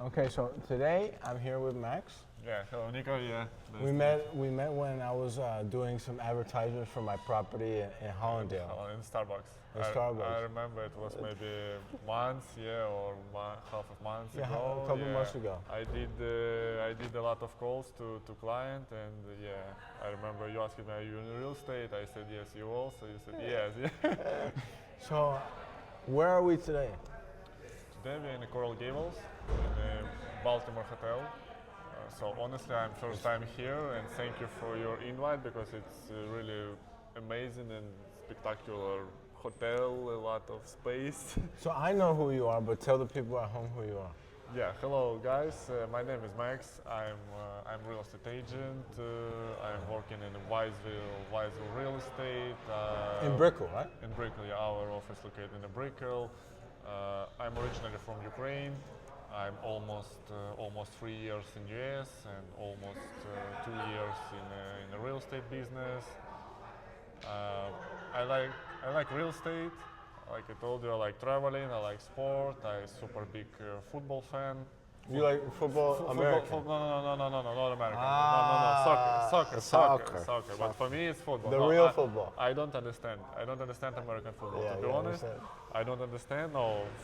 Okay, so today I'm here with Max. Yeah, hello Nico, yeah. We met when I was doing some advertisements for my property in Hollandale. In Starbucks. Starbucks. I remember it was maybe months, or half of months Yeah, ago. a couple months ago. I did a lot of calls to client, and I remember you asking me, are you in real estate? I said yes. You also? You said yes. Yeah. So, where are we today? Today we're in the Coral Gables, in a Baltimore hotel. So honestly, I'm first time here, and thank you for your invite because it's really amazing and spectacular hotel, a lot of space. So I know who you are, but tell the people at home who you are. Yeah, hello guys. My name is Max. I'm real estate agent. I'm working in Wisell real estate. In Brickell, right? In Brickell, yeah, our office located in Brickell. I'm originally from Ukraine. I'm almost 3 years in US and almost 2 years in the real estate business. I like real estate. Like I told you, I like traveling. I like sport. I'm super big football fan. You like football, American? No, not American. Ah, Soccer. But for me, it's football. The real football. I don't understand American football. Yeah, to be honest, I don't understand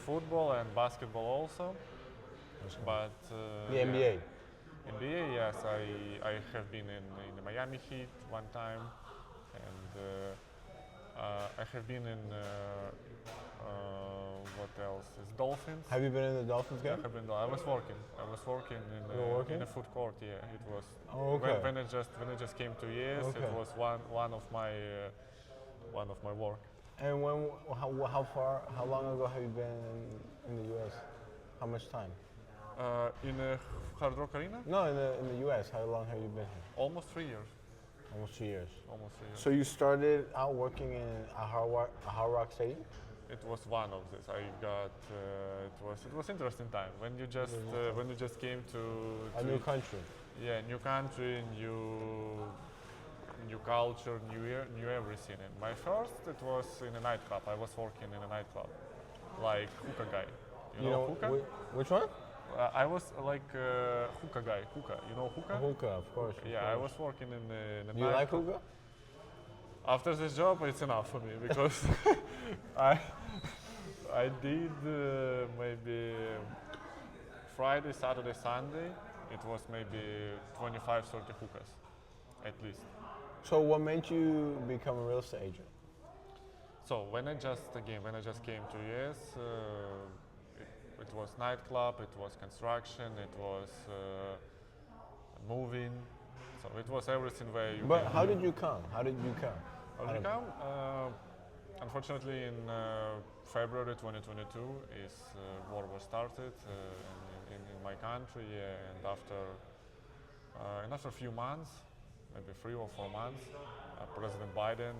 football and basketball also. But the NBA. NBA, yes, I have been in the Miami Heat one time, and I have been in what else? It's Dolphins. Have you been in the Dolphins game? I have been. I was working in a food court. Yeah, it was. Oh, okay. When I just came to US, Okay. it was one of my work. And how long ago have you been in the US? How much time? In a Hard Rock Arena? No, in the US. How long have you been here? Almost 3 years. Almost 2 years. Almost 3 years. So you started out working in a Hard Rock Stadium? It was one of this. I got. It was interesting time when you just came to A new country. Yeah, new country, new culture, new everything. And my first, it was in a nightclub. I was working in a nightclub, like hookah guy. You know hookah? Which one? I was like hookah guy. Hookah, you know hookah? Hookah, of course. I was working in a Do you like hookah? After this job, it's enough for me because I did maybe Friday, Saturday, Sunday. It was maybe 25, 30 hookahs, at least. So what made you become a real estate agent? So when I just came to US, it was nightclub, it was construction, it was moving. So it was everything where you. But how did you come? How did you come? Unfortunately, in February 2022, war was started in my country, and after a few months, maybe 3 or 4 months, President Biden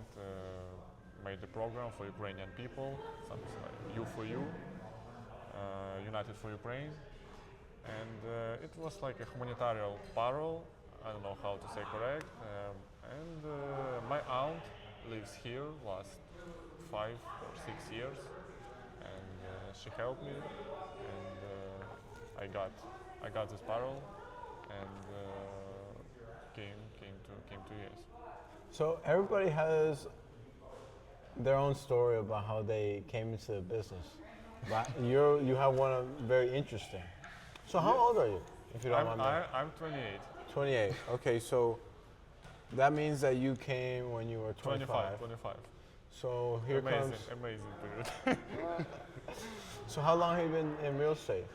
made a program for Ukrainian people, something like You for You, United for Ukraine, and it was like a humanitarian parole. I don't know how to say correct. And my aunt lives here last 5 or 6 years, and she helped me, and I got this parole, and came to US. So everybody has their own story about how they came into the business, but you have one very interesting. So how old are you, if you don't mind me? I'm 28. 28. Okay, so that means that you came when you were 25. 25. So here comes. Amazing period. So how long have you been in real estate?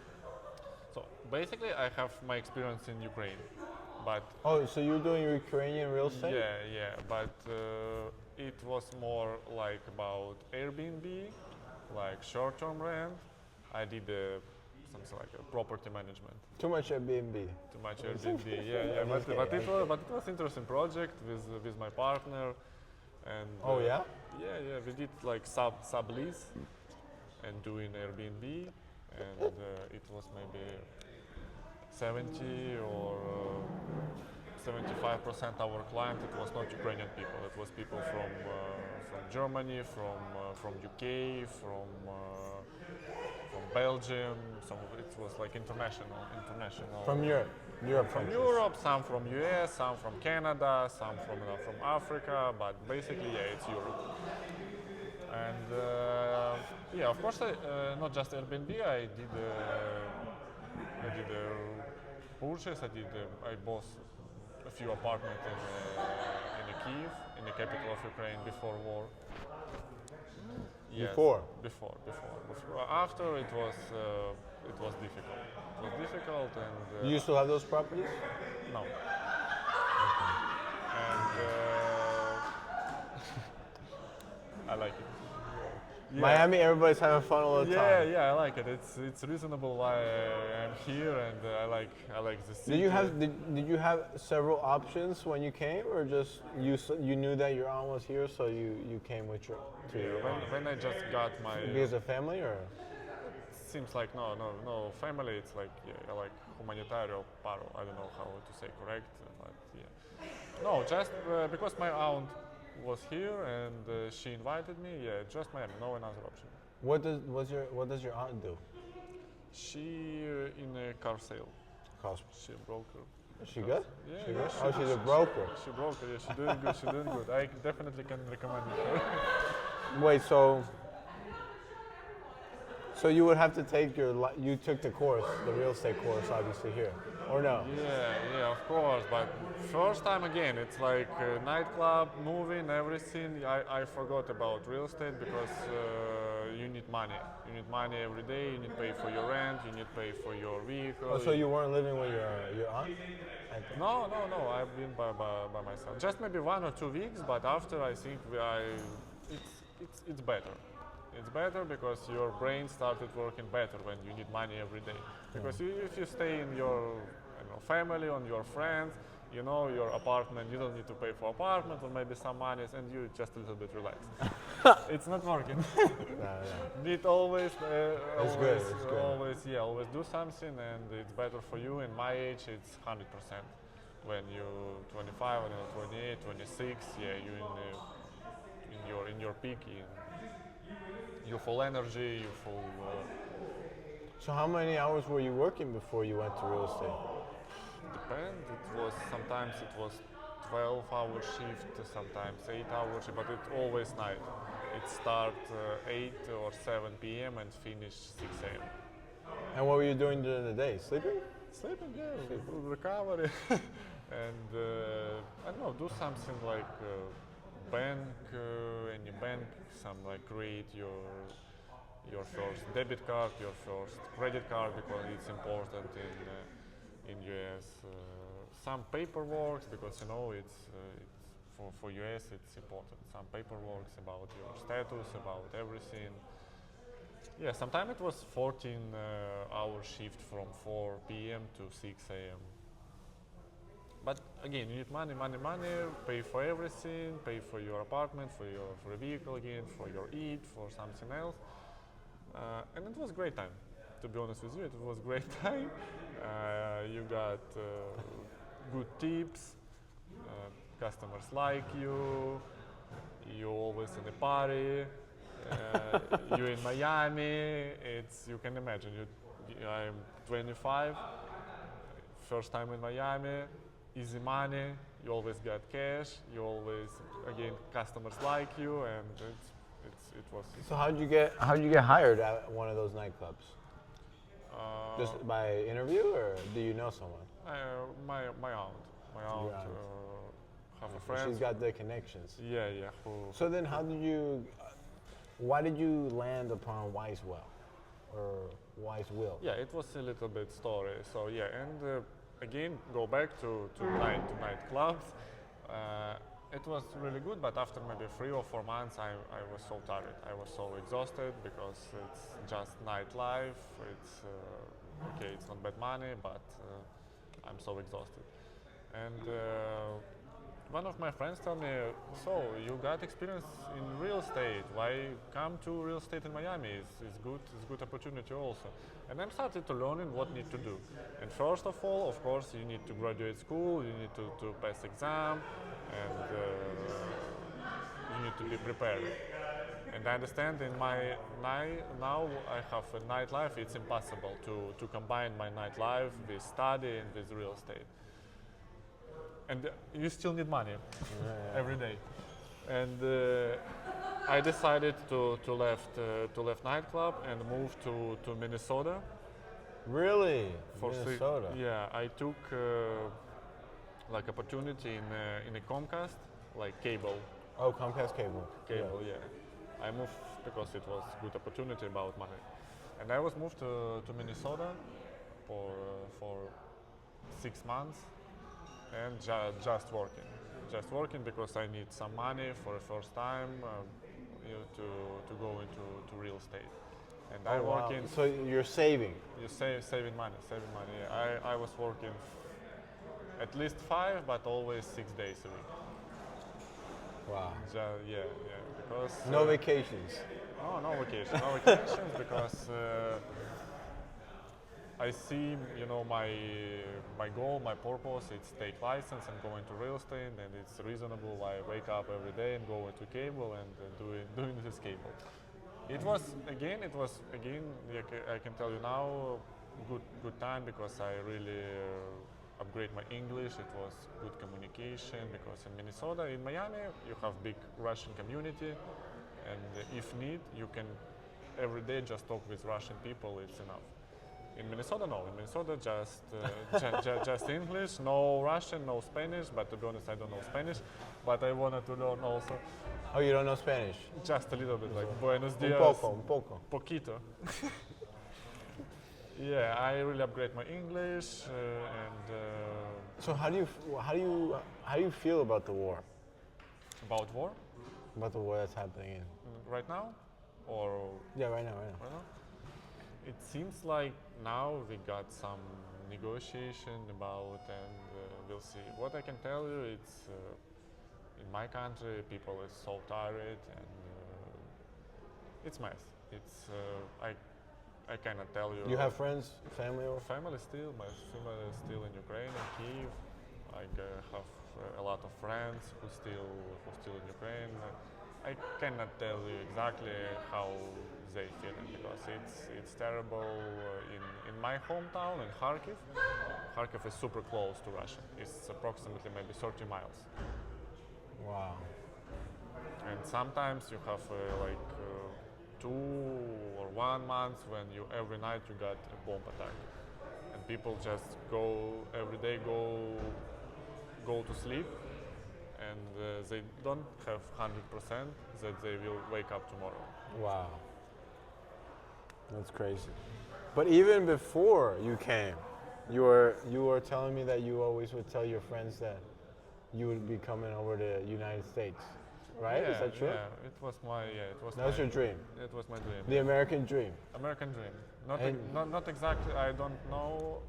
So basically, I have my experience in Ukraine, but. Oh, so you're doing Ukrainian real estate? Yeah, but it was more like about Airbnb, like short-term rent. I did something like a property management. Too much Airbnb. Too much Airbnb. Yeah. But it was interesting project with my partner, and. Oh yeah. Yeah. We did like sublease, and doing Airbnb, and it was maybe 70 or 75% our client. It was not Ukrainian people. It was people from Germany, from UK, from Belgium. Some of it was like international. From Europe. Europe From countries. Europe, some from US, some from Canada, some from Africa, but basically, yeah, it's Europe. And yeah, of course, not just Airbnb. I did purchase. I bought a few apartments in Kiev, in the capital of Ukraine, before war. Yes, Before? Before. After it was difficult. It was difficult, and Do you still have those properties? no. And I like it. Yeah. Miami, everybody's having fun all the time. Yeah, I like it. It's reasonable why I'm here, and I like the city. Did you have several options when you came, or just you knew that your aunt was here, so you came with your aunt? When I just got my Because of family, or seems like no family. It's like like humanitarian paro. I don't know how to say correct, but yeah. No, just because my aunt was here and she invited me. Yeah, just Miami, no another option. what does your aunt do? She in a car sale. Cost. She a broker. Is she good? Yeah, She yeah, good? she- Oh, she's a broker. She broker. Yeah, she's doing good. She's doing good. I definitely can recommend her. Wait, so you would have to take you took the course, the real estate course, obviously here, or no? Yeah, of course. But first time again, it's like nightclub, moving, everything. I forgot about real estate because you need money. You need money every day. You need to pay for your rent. You need to pay for your vehicle. Oh, so you weren't living with your aunt? No. I've been by myself. Just maybe 1 or 2 weeks. But after, I think it's better. It's better because your brain started working better when you need money every day. Because if you stay in your family, on your friends, your apartment, you don't need to pay for apartment or maybe some money, and you just a little bit relaxed. It's not working. Need always, good, it's good. always do something, and it's better for you. In my age, it's 100%. When you're 25, 28, 26, you in your peak. You full energy, you full. So how many hours were you working before you went to real estate? Depend. Sometimes it was 12-hour shift, sometimes 8-hour shift, but it's always night. It start 8 or 7 p.m. and finish 6 a.m. And what were you doing during the day? Sleeping? Sleeping, yeah, recovery, and I don't know, do something like bank, any bank, create your first debit card, your first credit card, because it's important in US. Some paperwork, because it's for US it's important. Some paperwork about your status, about everything. Yeah, sometimes it was 14-hour shift from 4 p.m. to 6 a.m. But again, you need money, pay for everything, pay for your apartment, for a vehicle again, for your eat, for something else. And it was great time. To be honest with you, it was great time. You got good tips, customers like you always in the party, you're in Miami, you can imagine, I'm 25, first time in Miami, easy money, you always got cash, you always, again, customers like you, and it was. So how'd you get hired at one of those nightclubs? Just by interview, or do you know someone? My aunt, have a friend. She's got the connections. Yeah. So then, why did you land upon Wisell or Wisell? Yeah, it was a little bit story. So yeah, and again, go back to nightclubs. It was really good, but after maybe 3 or 4 months, I was so tired. I was so exhausted because it's just nightlife. It's okay, it's not bad money, but I'm so exhausted. And one of my friends told me, so you got experience in real estate, why come to real estate in Miami? It's good opportunity also. And I started to learning what need to do. And first of all, of course, you need to graduate school, you need to pass exam, and you need to be prepared. And I understand in my now I have a nightlife. It's impossible to combine my nightlife with study and with real estate. And you still need money every day. And I decided to left nightclub and move to Minnesota. Really? For Minnesota? Yeah, I took like opportunity in a Comcast, like cable. Oh, Comcast cable. Cable, yeah. I moved because it was good opportunity about money, and I was moved to Minnesota for 6 months, and just working because I need some money for the first time, to go into real estate. And I work in. So you're saving. You saving money. I was working at least 5, but always 6 days a week. Wow. Yeah. Because No vacations. no vacations because I see, my goal, my purpose. It's take license and go into real estate, and it's reasonable. I wake up every day and go into cable and doing this cable. It was again. I can tell you now, good time because I really upgrade my English. It was good communication because in Minnesota, in Miami, you have big Russian community, and if need, you can every day just talk with Russian people. It's enough. In Minnesota, no. In Minnesota, just English, no Russian, no Spanish. But to be honest, I don't know Spanish. But I wanted to learn also. Oh, you don't know Spanish? Just a little bit, like Buenos dias. Un poco. Poquito. Yeah, I really upgrade my English and. So how do you feel about the war? About war? About the war that's happening in? Right now, or? Yeah, right now. Right now. It seems like now we got some negotiation about, and we'll see. What I can tell you, it's in my country, people are so tired, and it's mess. It's I cannot tell you. You have friends, family, or? Family still. My family is still in Ukraine and Kyiv. I have a lot of friends who still in Ukraine. I cannot tell you exactly how they feel because it's terrible. In my hometown in Kharkiv. Kharkiv is super close to Russia. It's approximately maybe 30 miles. Wow. And sometimes you have 2 or 1 month when every night you got a bomb attack, and people just every day go to sleep, and they don't have 100% that they will wake up tomorrow. Wow. That's crazy. But even before you came, you were telling me that you always would tell your friends that you would be coming over to the United States. Right? Yeah, is that true? Yeah, That was your dream. It was my dream. The American dream. American dream. Not exactly. I don't know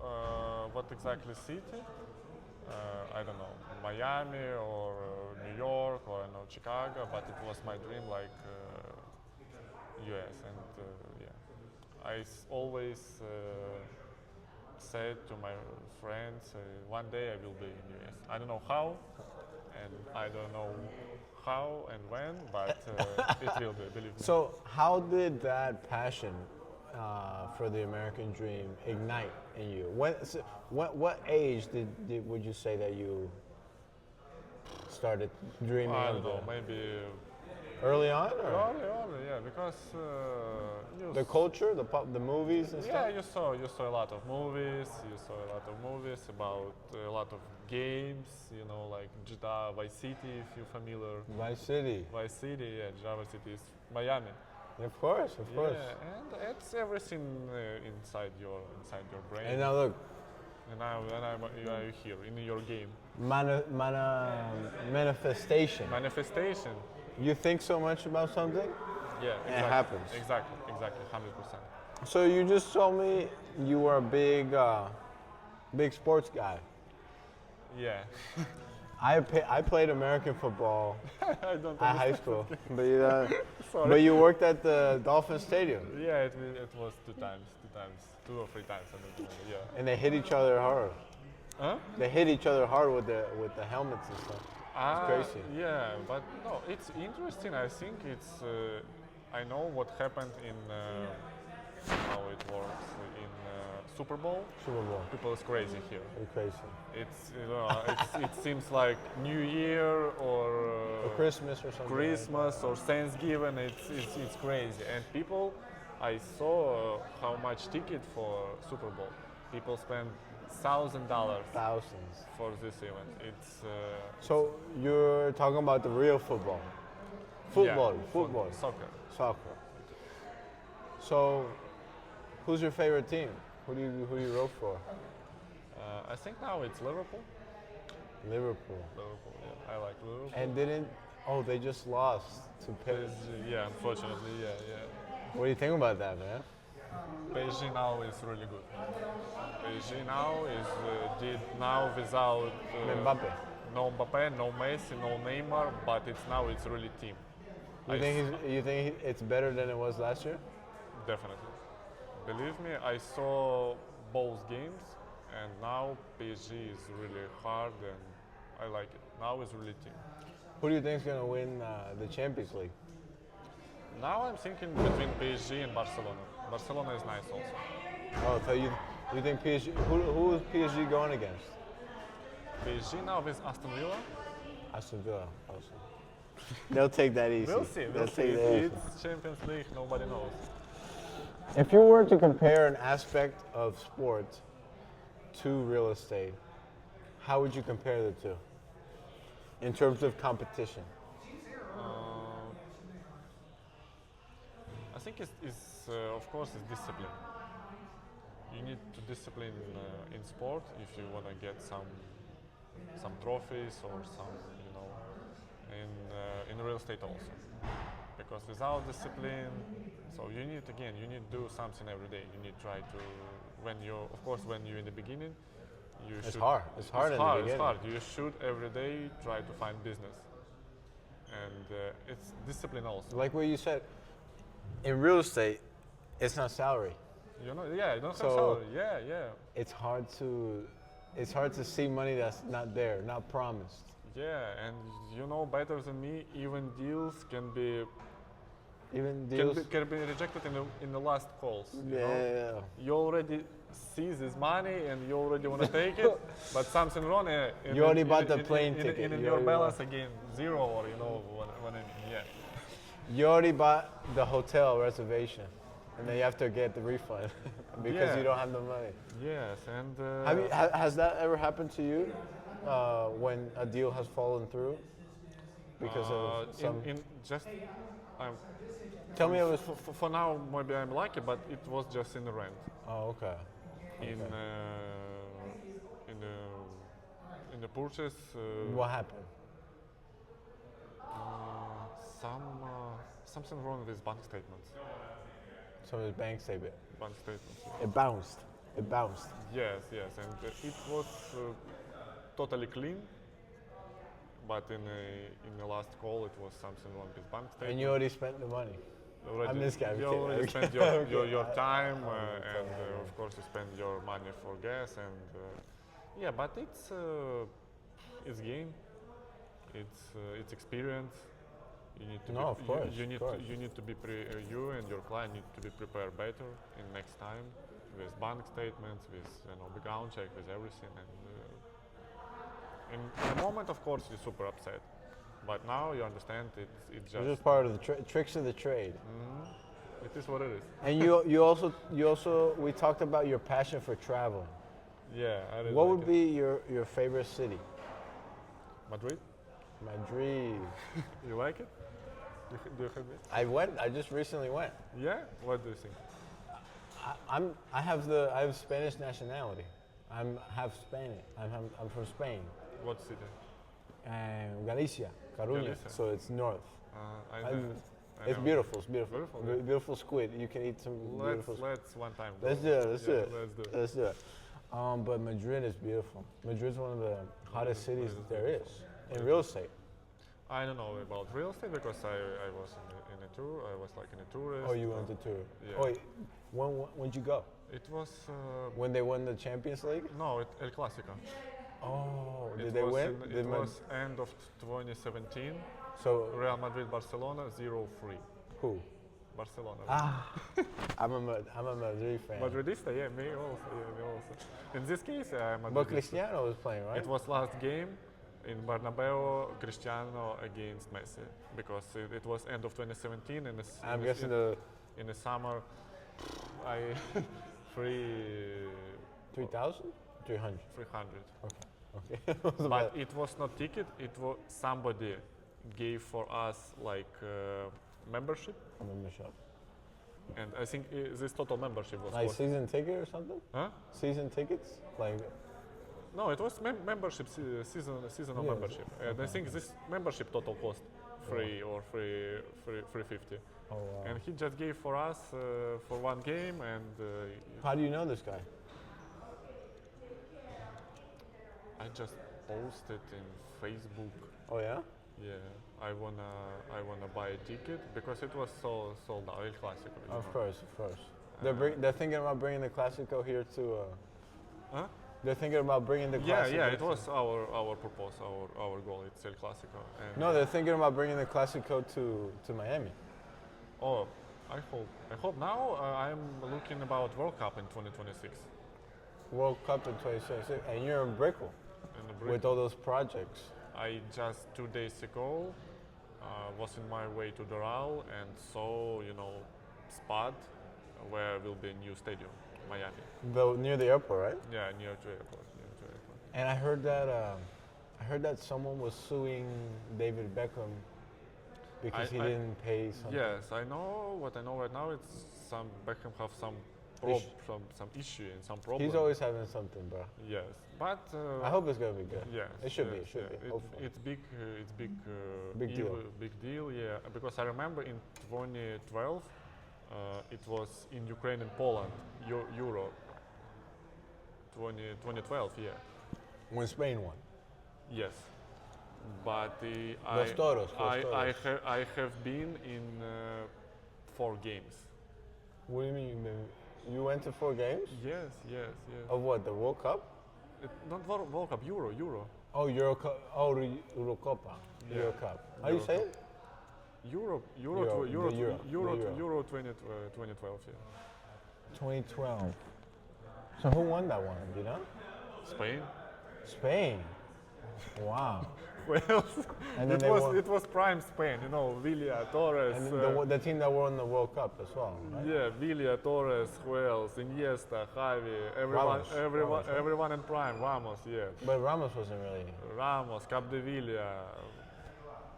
what exactly city. I don't know, Miami or New York or I know Chicago, but it was my dream, like U.S. And yeah, I always said to my friends, one day I will be in U.S. I don't know how, and I don't know how and when, but it will be, believe me. So how did that passion for the American dream ignite in you? What age would you say that you started dreaming I of don't know, maybe early on? Or? Early, yeah, because the culture, the movies and yeah, stuff? you saw a lot of movies, about a lot of games, like GTA, Vice City, if you're familiar. Vice City. Vice City, yeah, Vice City is Miami. Of course. Yeah, and it's everything inside your brain. And now look. And now you are here in your game. Manifestation. Manifestation. You think so much about something? Yeah, exactly. And it happens. Exactly, 100%. So you just told me you were a big sports guy. Yeah. I played American football at high school, but you worked at the Dolphin Stadium. Yeah, it was 2 or 3 times. I don't know. Yeah. And they hit each other hard. Huh? They hit each other hard with the helmets and stuff. It's crazy. Yeah, but no, it's interesting. I think I know what happened in how it works in Super Bowl. Super Bowl. People is crazy here. Pretty crazy. It seems like New Year or Christmas or something. Christmas or Thanksgiving. It's crazy. And people, I saw how much ticket for Super Bowl. People spend $1,000 Thousands. for this event. It's So you're talking about the real football. Football. Soccer. So, who's your favorite team? Who do you root for? I think now it's Liverpool. Liverpool. Liverpool, yeah. I like Liverpool. And they just lost to PSG. Yeah, unfortunately, yeah. What do you think about that, man? PSG now is really good. PSG now is did now without Mbappe. no Mbappe, no Messi, no Neymar, but it's really team. You think it's better than it was last year? Definitely. Believe me, I saw both games, and now PSG is really hard, and I like it. Now it's really team. Who do you think is going to win the Champions League? Now I'm thinking between PSG and Barcelona. Barcelona is nice also. Oh, so you think PSG? Who is PSG going against? PSG now with Aston Villa. Aston Villa. Also. They'll take that easy. We'll see. They'll take that easy. It's Champions League. Nobody knows. If you were to compare an aspect of sport to real estate, how would you compare the two in terms of competition? I think it's of course it's discipline. You need to discipline in sport if you want to get some trophies or some in real estate also. Because without discipline, so you need to do something every day. You need to try to when you're in the beginning, It's hard. It's hard in the beginning. It's hard. You should every day try to find business, and it's discipline also. Like what you said, in real estate, it's not salary. You don't have salary. Yeah. It's hard to see money that's not there, not promised. Yeah, and you know better than me, even deals can be rejected in the last calls. Yeah. You already see this money and you already want to take it, but something wrong. You already bought the plane ticket. In your balance again, zero, or what I mean. Yeah. You already bought the hotel reservation, and then you have to get the refund because you don't have the money. Yes, and Has that ever happened to you when a deal has fallen through because of some? Tell me it was. For now, maybe I'm lucky, but it was just in the rent. Oh, okay. In the purchase. What happened? Something wrong with bank statements. Some of his bank statement. Bank statements. Yeah. It bounced. Yes, and it was totally clean. But in the last call, it was something wrong with bank statements. And you already spent the money. I'm this guy. You already spent your time, and of course you spend your money for gas, and but it's game, it's experience. You need to of course. You need to be you and your client need to be prepared better in next time with bank statements, with background check, with everything, and in the moment, of course, you're super upset. But now you understand it's just part of the tricks of the trade. Mm-hmm. It is what it is. And you also we talked about your passion for traveling. Yeah, I really What like would be your favorite city? Madrid. Madrid. You like it? Do you have it? I just recently went. Yeah. What do you think? I have Spanish nationality. I'm half Spanish. I'm from Spain. What city? Galicia, Coruña. So it's north. It's beautiful. It's beautiful. Beautiful squid. You can eat some beautiful. Let's one time. Let's do it. But Madrid is beautiful. Madrid's one of the hottest cities there is in real estate. I don't know about real estate because I was in a tour. I was like in a tourist. Oh, you went to tour. Yeah. Oh, when'd you go? It was when they won the Champions League. No, El Clásico. Oh, did they win? It was end of 2017. So Real Madrid Barcelona 0-3. Who? Barcelona. I'm a Madrid fan. Madridista, yeah, me also. In this case, I'm But Madridista. Cristiano was playing, right? It was last game in Bernabeu, Cristiano against Messi, because it was end of 2017, and I'm guessing the in the summer, I free 3,000? 300. 300. Okay. But it was not ticket. It was somebody gave for us like membership, Membership. and I think this total membership was Like season ticket or something? Huh? Season tickets? Like No, it was membership seasonal Yeah, membership, and I think this membership total cost free or 350. oh wow. And he just gave for us for one game, and How do you know this guy? I just posted in Facebook. Oh yeah? Yeah, I wanna buy a ticket because it was sold out. El Clásico. you Of know. course. They're thinking about bringing the Classico here to. Huh? They're thinking about bringing the Yeah, Classico. yeah. It was our purpose, our goal. It's El Clásico. And No, they're thinking about bringing the Classico to Miami. Oh, I hope now I'm looking about World Cup in 2026. World Cup in 2026, and you're in Brickell In the with all those projects. I just 2 days ago was in my way to Doral and saw, spot where will be a new stadium, Miami. Near the airport, right? Yeah, near to airport. And I heard that someone was suing David Beckham because he didn't pay something. Yes, I know. What I know right now, it's some Beckham have some some issue and some problem. He's always having something, bro. Yes, but I hope it's gonna be good. Yes, It should be. yes, It should yeah. be. Hopefully. It's big. It's big. Big deal. Big deal. Yeah, because I remember in 2012, it was in Ukraine and Poland, Euro. 2012. Yeah. When Spain won. Yes. But Los Toros. I have been in 4 games. What do you mean? You went to 4 games? Yes. Of what? The World Cup? Not World Cup. Euro. Oh, Euro Cup. Oh, Eurocopa. Yeah. Euro Cup. How do you say it? Euro the Euro. 2012. Yeah. 2012. So who won that one? Do you know? Spain. Spain. Wow. Well, And then they won. it was prime Spain, Villa, Torres. And the team that won the World Cup as well, right? Yeah, Villa, Torres, who else? Iniesta, Javi, Ramos, right? everyone in prime. Ramos, yeah. But Ramos wasn't really. Ramos, Capdevilla.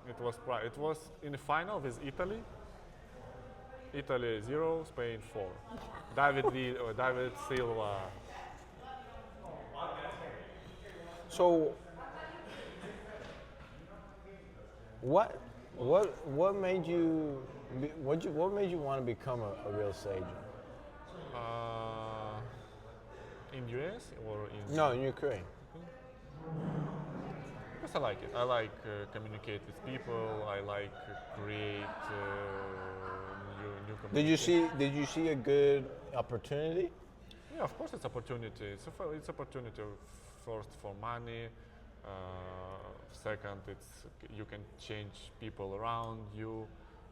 It was prime. It was in the final with Italy. Italy 0, Spain 4. David Silva. So, what made you want to become a real estate agent? In US or in? No, in Ukraine. Because I like it. I like communicate with people. I like create new communication. Did you see a good opportunity? Yeah, of course it's opportunity. It's opportunity first for money. Second, you can change people around you.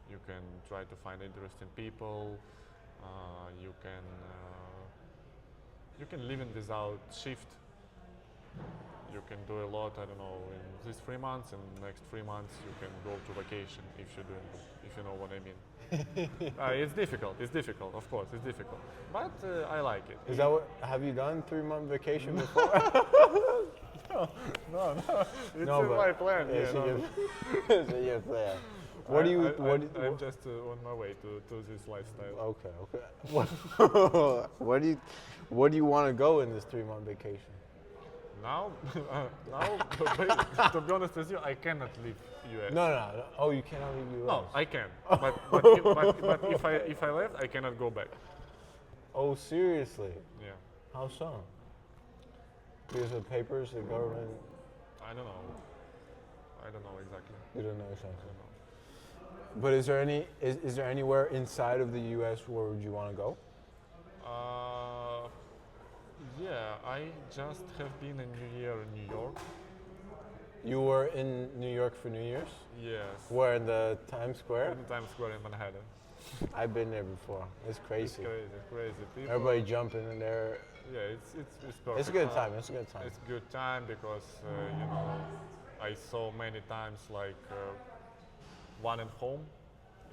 You can try to find interesting people. You can live in without shift. You can do a lot. I don't know. In these 3 months, and next 3 months, you can go to vacation if you know what I mean. It's difficult. It's difficult. Of course, it's difficult. But I like it. Is that what? Have you done 3-month vacation before? No. It's No, in but- my plan. Yeah, Yeah, so no. it's in your plan. What do you? I'm just on my way to this lifestyle. Okay. What do you want to go in this 3-month vacation? Now, to be honest with you, I cannot leave US. No. Oh, you cannot leave US. No, I can. But if I left, I cannot go back. Oh, seriously? Yeah. How so? Because of papers, the government. I don't know. I don't know exactly. You don't know I exactly. don't know. But is there anywhere inside of the U.S. where would you want to go? Yeah, I just have been a New Year in New York. You were in New York for New Year's? Yes. Where, in the Times Square? In Times Square in Manhattan. I've been there before. It's crazy. It's crazy. People, Everybody jumping in there. yeah, it's perfect. It's a good time. It's a good time. It's a good time because you know I saw many times like one at home,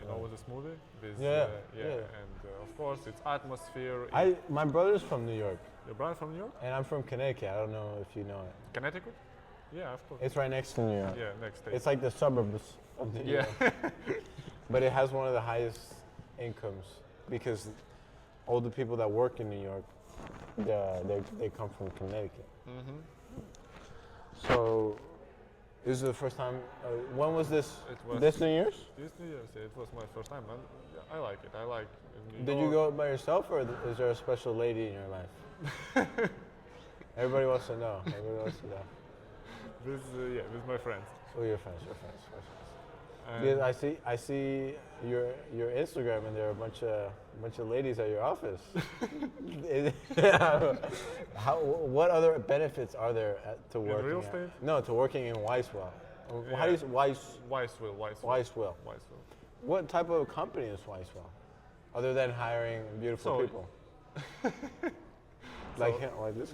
you know, with a smoothie. With, Yeah, yeah, yeah. and of course it's atmosphere. My brother's from New York, Your brother from New York, and I'm from Connecticut. I don't know if you know it. Connecticut. Yeah, of course. It's right next to New York. Yeah, next state. It's like the suburbs of New yeah. York. But it has one of the highest incomes because all the people that work in New York, they come from Connecticut. hmm So, this is the first time. When was this? It was This New Year's? This New Year's. Yeah, it was my first time, and I like it. I like. New Did you York. go by yourself, or is there a special lady in your life? Everybody wants to know. Everybody wants to know. With my friends. Oh, your friends, your friends. And Because I see your Instagram, and there are a bunch of ladies at your office. What other benefits are there to working? real estate? No, to working in Wisell. How do you say Wisell. Wisell? What type of company is Wisell? Other than hiring beautiful So- people, like him, like this.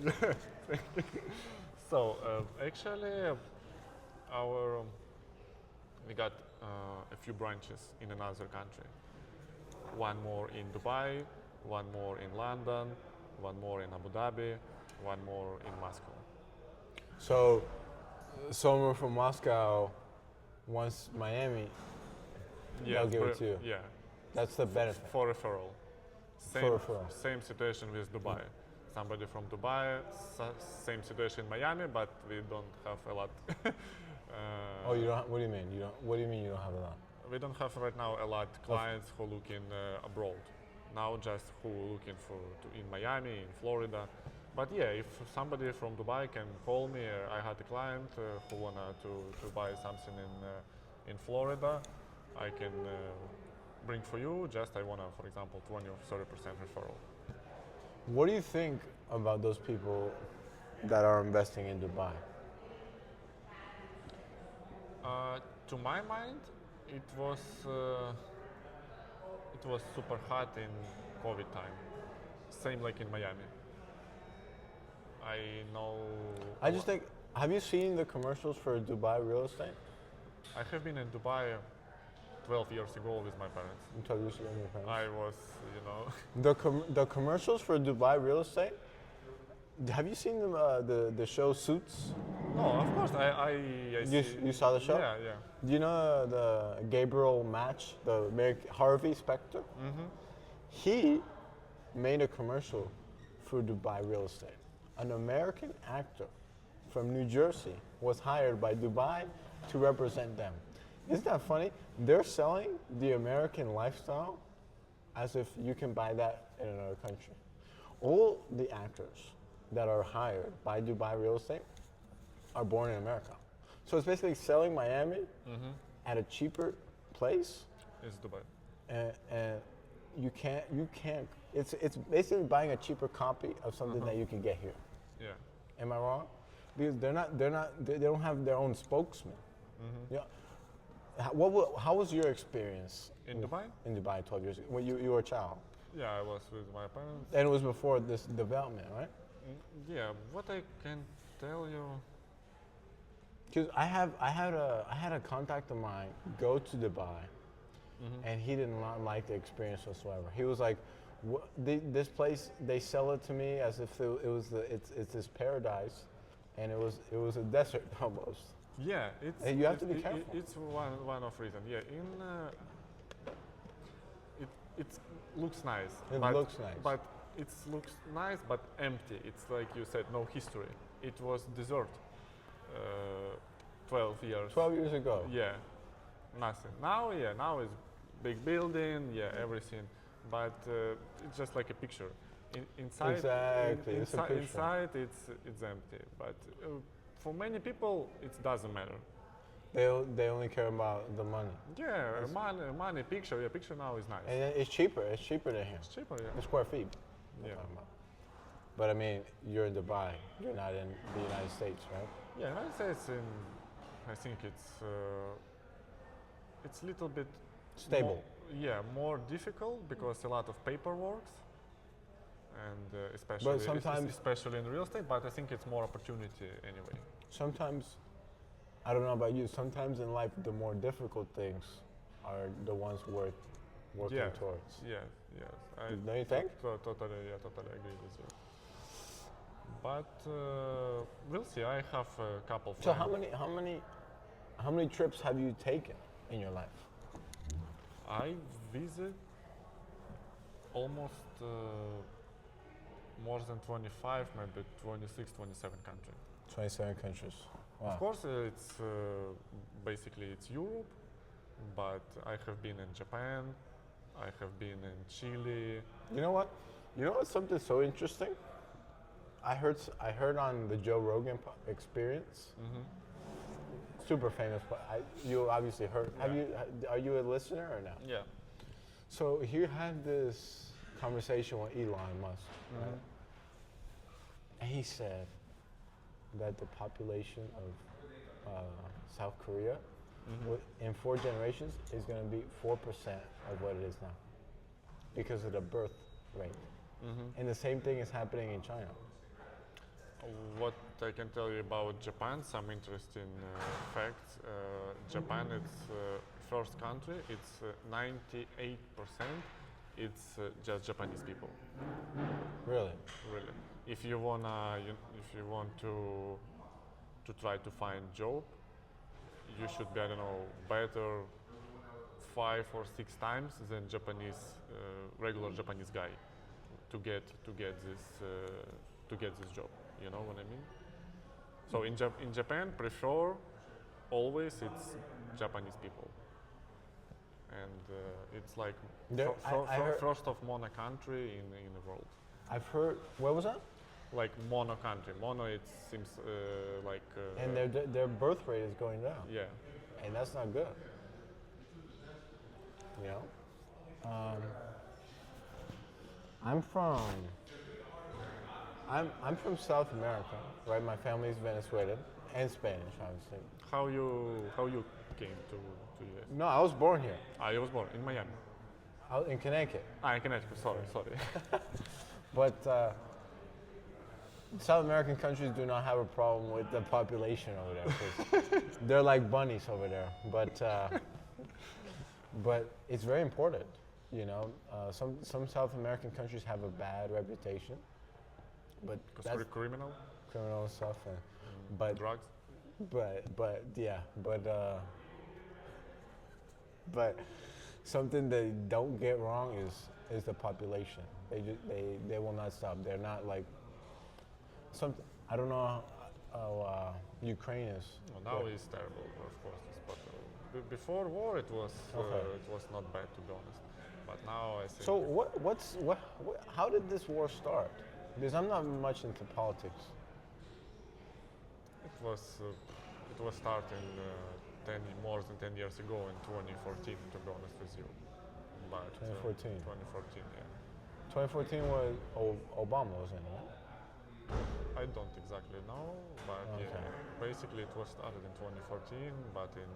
So actually, we got a few branches in another country. One more in Dubai, one more in London, one more in Abu Dhabi, one more in Moscow. So, someone from Moscow wants Miami. They'll give it to you. Yeah, That's the benefit. for referral. For referral. Same situation with Dubai. Somebody from Dubai, same situation in Miami, but we don't have a lot. Oh, you don't. What do you mean? You don't. What do you mean you don't have a lot? We don't have right now a lot clients who looking abroad. Now just who looking in Miami, in Florida. But yeah, if somebody from Dubai can call me, I had a client who wanna to buy something in Florida, I can bring for you. Just I wanna, for example, 20 or 30% referral. What do you think about those people that are investing in Dubai? To my mind, it was super hot in COVID time. Same like in Miami. I know. I just think. Have you seen the commercials for Dubai real estate? I have been in Dubai 12 years ago with my parents. Until you see your parents. I was, you know, The commercials for Dubai real estate. Have you seen the show Suits? no, of course, I see. You saw the show? Yeah, yeah. Do you know the Gabriel Match, the Harvey Specter? Mm-hmm. He made a commercial for Dubai real estate. An American actor from New Jersey was hired by Dubai to represent them. Isn't that funny? They're selling the American lifestyle as if you can buy that in another country. All the actors that are hired by Dubai real estate are born in America. So it's basically selling Miami at a cheaper place, It's Dubai. and you can't. It's basically buying a cheaper copy of something that you can get here. Yeah. Am I wrong? Because they don't have their own spokesman. Yeah. How was your experience In Dubai? In Dubai 12 years ago when you were a child? Yeah, I was with my parents. And it was before this development, right? Yeah, what I can tell you. Because I had a contact of mine go to Dubai, and he did not like the experience whatsoever. He was like, "This place, they sell it to me as if it's this paradise, and it was a desert almost." Yeah, it's. And you have to be careful. It's one of reason. Yeah, it looks nice. It but, looks nice. But it looks nice, but empty. It's like you said, no history. It was desert. 12 years. 12 years ago. Yeah, nothing. Now it's big building. Yeah, everything. But it's just like a picture. Inside. Exactly, it's a picture. Inside, it's empty. But for many people, it doesn't matter. They only care about the money. Yeah, money, picture. Yeah, picture now is nice. And it's cheaper. It's cheaper than here. It's cheaper, yeah. The square feet. I'm Yeah. talking about. But I mean, you're in Dubai. You're not in the United States, right? Yeah, United States. I think it's a little bit Stable. Yeah, more difficult because a lot of paperwork, and especially in real estate. But I think it's more opportunity anyway. Sometimes, I don't know about you, sometimes in life the more difficult things are the ones worth working towards. Yes, yes. Don't you think? Totally agree with you. But we'll see. I have a couple friends. So how many trips have you taken in your life? I visit almost more than 25, maybe 26, 27 countries. 27 countries. Wow. Of course, it's basically it's Europe, but I have been in Japan, I have been in Chile. You know what? You know what's something so interesting? I heard on the Joe Rogan Experience. Mm-hmm. Super famous. You obviously heard. Are you a listener or no? Yeah. So he had this conversation with Elon Musk, right? And he said that the population of South Korea in 4 generations is going to be 4% of what it is now because of the birth rate. And the same thing is happening in China. What I can tell you about Japan, some interesting facts. Japan is first country. It's 98%. It's just Japanese people. Really? Really. If you want to try to find job, you should be, I don't know, better 5 or 6 times than Japanese regular Japanese guy to get this job. You know what I mean? So in Japan, prefer always it's Japanese people, and it's like first of mono country in the world. I've heard. Where was that? Like mono country. Mono, it seems like. And their birth rate is going down. Yeah. And that's not good. You know. I'm from South America, right? My family's Venezuelan and Spanish, obviously. How you came to US? No, I was born here. I was born in Miami. In Connecticut. In Connecticut. Sorry. But South American countries do not have a problem with the population over there. 'Cause they're like bunnies over there. But it's very important, you know. Some South American countries have a bad reputation. But that's criminal stuff, but drugs. But something they don't get wrong is the population. They will not stop. They're not like something. I don't know how Ukraine is. Well, now it's terrible, of course. But before war, it was not bad, to be honest. But now I think. So how did this war start? Because I'm not much into politics. It was starting more than 10 years ago in 2014, to be honest with you. But 2014. 2014, yeah. 2014 was Obama was in, right? I don't exactly know, but yeah, basically it was started in 2014, but in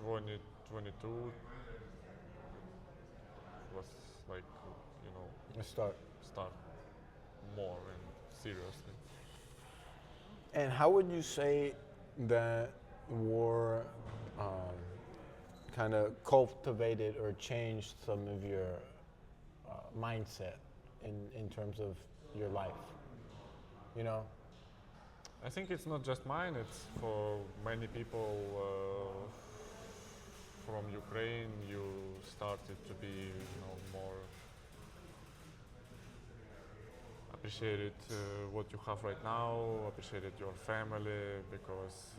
2022 was like, you know, start more and seriously. And how would you say that war kind of cultivated or changed some of your mindset in terms of your life? You know? I think it's not just mine, it's for many people from Ukraine. You started to be, you know, more appreciated what you have right now, appreciated your family, because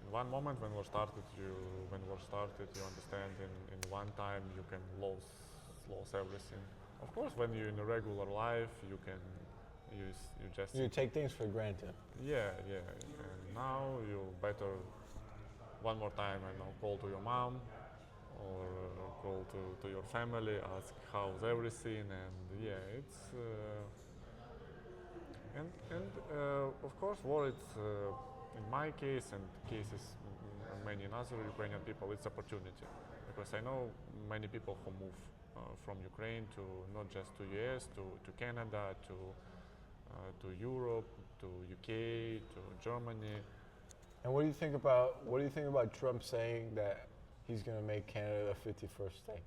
in one moment when war started, you understand in one time you can lose everything. Of course, when you're in a regular life, you take things for granted. Yeah. And now you better one more time, call to your mom or call to your family, ask how's everything, and yeah, it's and of course, war. It's in my case and cases many other Ukrainian people. It's opportunity because I know many people who move from Ukraine to not just to US, to Canada, to Europe, to UK, to Germany. And what do you think about Trump saying that he's going to make Canada the 51st state?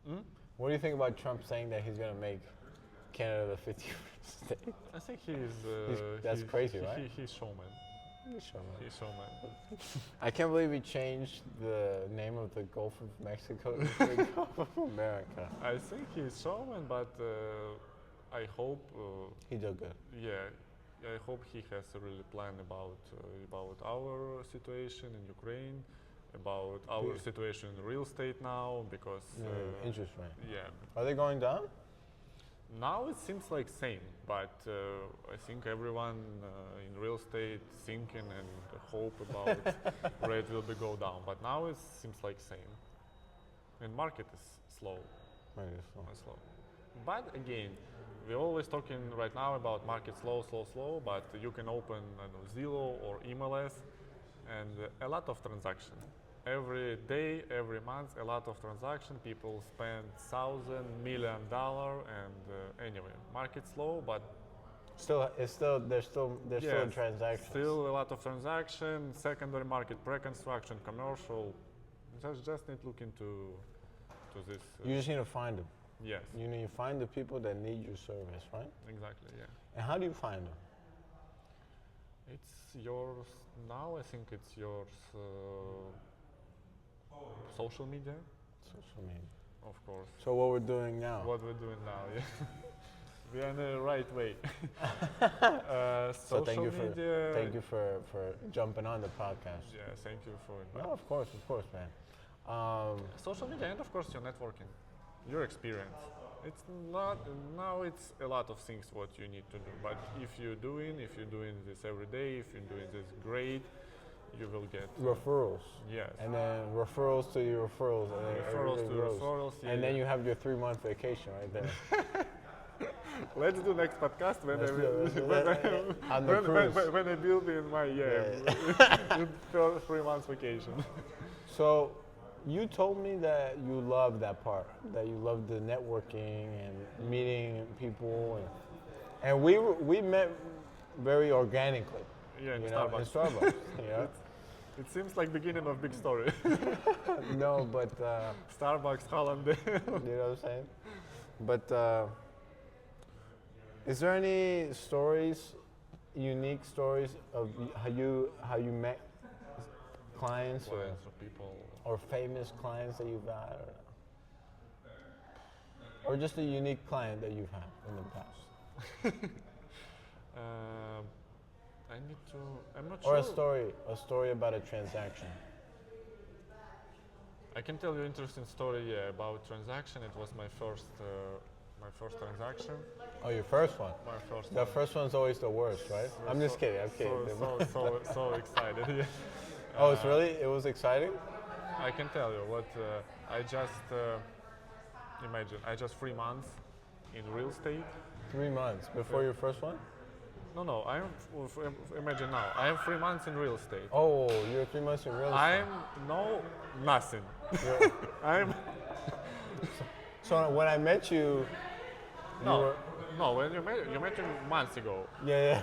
Hmm? What do you think about Trump saying that he's going to make Canada the 51st state? I think he's that's crazy, right? He's showman. He's showman. He's showman. I can't believe he changed the name of the Gulf of Mexico to the Gulf of America. I think he's showman, but I hope. He did good. Yeah, I hope he has a really plan about our situation in Ukraine, about our situation in real estate now, because interest rate. yeah. Are they going down? Now it seems like same, but I think everyone in real estate thinking and hope about rate will be go down. But now it seems like same, and market is slow. Slow. But again, we're always talking right now about market slow. But you can open Zillow or MLS, and a lot of transaction. Every day, every month, a lot of transaction. People spend $1,000, $1 million, and anyway, market slow, but There's still transactions. Still a lot of transaction. Secondary market, pre-construction, commercial. Just need to look into this. You just need to find them. Yes. You need to find the people that need your service, right? Exactly. Yeah. And how do you find them? It's yours now. I think it's yours. Social media. Social media. Of course. So what we're doing now? What we're doing now, yeah. We are in the right way. So thank media. you for jumping on the podcast. Yeah, thank you for it. No, of course, man. Social media and of course your networking, your experience. It's not now. It's a lot of things what you need to do. But if you're doing this every day, if you're doing this great, you will get referrals. Yes. And then referrals to your referrals. And then referrals to grows. referrals. Yeah, and then you have your 3-month vacation right there. Let's do next podcast when when I build in my 3 months vacation. So, you told me that you love that part, that you love the networking and meeting people, and we met very organically. Yeah, in Starbucks. In Starbucks. It seems like beginning of big story. No, but Starbucks, Holland. You know what I'm saying? But is there any stories, unique stories of how you met clients or people or famous clients that you've had, or just a unique client that you've had in the past? I'm not or sure. Or a story about a transaction. I can tell you an interesting story about transaction. It was my first transaction. Oh, your first one? My first The one. first one's always the worst, right? I'm just kidding. So excited. Yeah. Oh, it was exciting? I can tell you what I just imagine. I just 3 months in real estate. 3 months before your first one? No. Imagine now. I am 3 months in real estate. Oh, you're 3 months in real estate. Nothing. I'm. So when I met you, No, when you met me months ago. Yeah.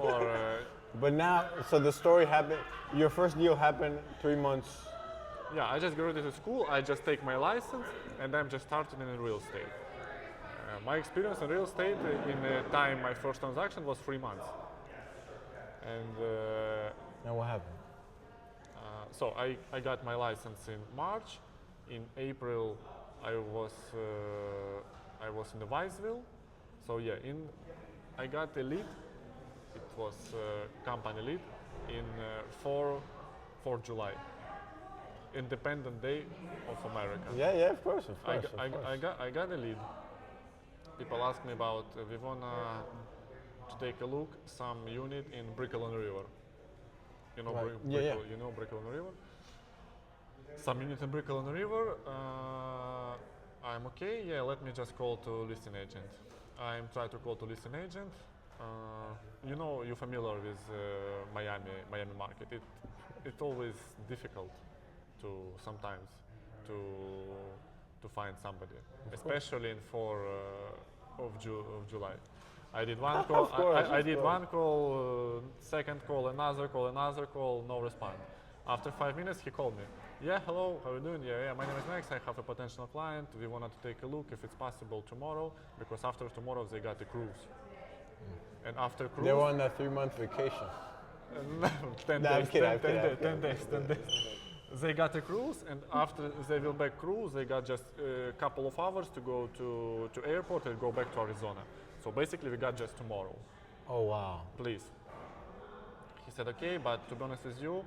Or. But now, so the story happened. Your first deal happened 3 months. Yeah, I just graduated school. I just take my license, and I'm just starting in real estate. My experience in real estate in the time my first transaction was 3 months. And. And what happened? So I got my license in March. In April, I was in the Wisell. So yeah, I got a lead. It was company lead in 4 July, Independent Day of America. Yeah, of course. I got a lead. People ask me about we wanna to take a look some unit in Brooklyn River. You know, right. You know Brooklyn River. Some unit in Brooklyn River. I'm okay. Yeah, let me just call to listing agent. I'm trying to call to listing agent. You know, you're familiar with Miami market. It's always difficult to sometimes to find somebody, especially in 4 of July. I did one call. I did one call, second call, another call, no response. After 5 minutes, he called me. Yeah, hello, how are you doing? Yeah, my name is Max. I have a potential client. We wanted to take a look if it's possible tomorrow, because after tomorrow they got a cruise. And after cruise, They were on that 3-month vacation. 10 No, days, I'm kidding, 10, I'm 10 kidding, days, I'm 10 kidding. days, 10 days. They got a cruise, and after they will back cruise, they got just a couple of hours to go to airport and go back to Arizona. So basically, we got just tomorrow. Oh, wow. Please. He said, okay, but to be honest with you,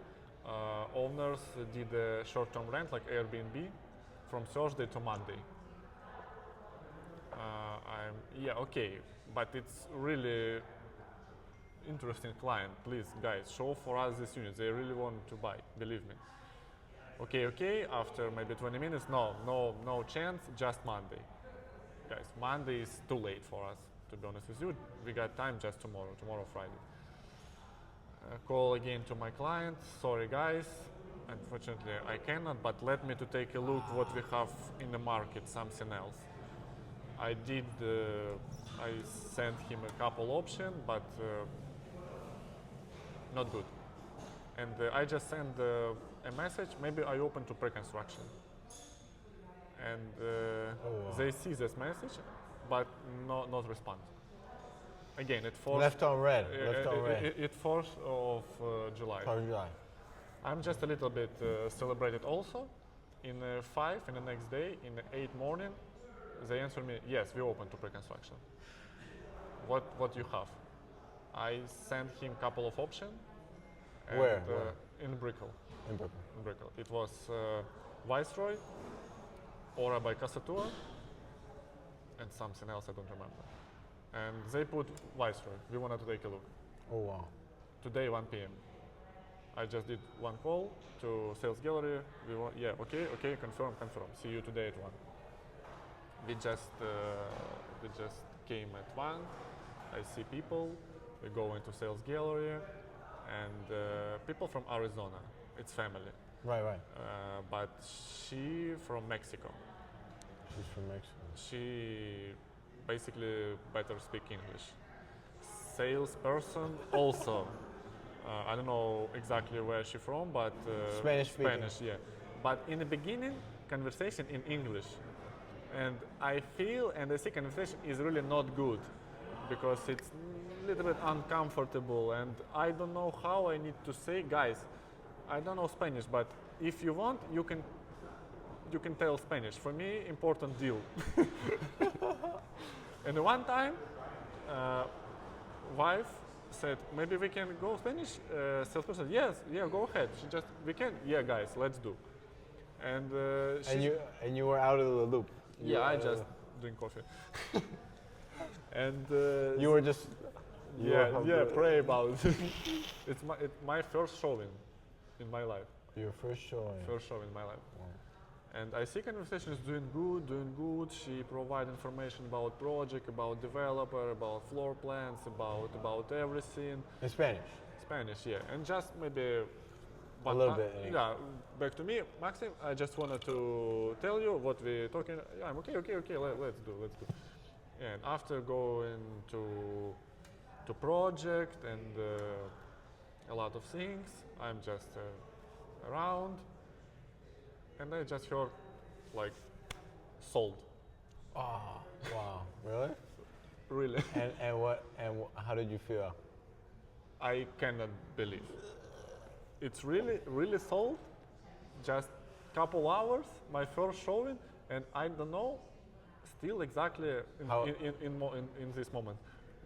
owners did a short-term rent like Airbnb from Thursday to Monday. Yeah, okay, but it's really interesting client. Please, guys, show for us this unit. They really want to buy, believe me. Okay, after maybe 20 minutes, no chance, just Monday. Guys, Monday is too late for us, to be honest with you. We got time just tomorrow Friday. Call again to my client, sorry guys, unfortunately I cannot, but let me to take a look what we have in the market, something else. I sent him a couple options, but not good. And I just sent a message, maybe I open to pre-construction. And they see this message, but not respond. Again, it forced. Left on red. It 4th of July. 4th of July. I'm just a little bit celebrated also. In 5, in the next day, in 8 morning, they answer me, yes, we open to pre-construction. What you have? I sent him couple of options. Where? In Brickell. In Brooklyn. In Brickell. It was Viceroy, Ora by Casatua, and something else I don't remember. And they put Viceroy. We wanted to take a look. Oh, wow. Today, 1 p.m. I just did one call to sales gallery. Okay, confirm. See you today at 1. We just came at 1. I see people. We go into sales gallery, and people from Arizona. It's family. Right. But she from Mexico. She's from Mexico. She basically better speak English. Salesperson also. I don't know exactly where she's from, but Spanish speaking. Spanish, yeah. But in the beginning, conversation in English, and I feel and I see conversation is really not good because it's a little bit uncomfortable, and I don't know how I need to say, guys. I don't know Spanish, but if you want, you can tell Spanish. For me, important deal. And one time, wife said, maybe we can go Spanish. Salesperson, yes, go ahead. We can, guys, let's do. And and you were out of the loop. I just drink coffee. And you were just. Pray about it. It's my first showing in my life. Your first showing. First show in my life. Wow. And I see conversation is doing good. She provide information about project, about developer, about floor plans, about everything. In Spanish? Spanish, yeah. And just maybe a little bit. Yeah, back to me. Maxim, I just wanted to tell you what we're talking. Yeah, I'm okay, let's do. And after going to project and a lot of things, I'm just around. And I just heard, like, sold. Oh, wow! Really? Really. And how did you feel? I cannot believe. It's really sold. Just couple hours, my first showing, and I don't know, still exactly in this moment.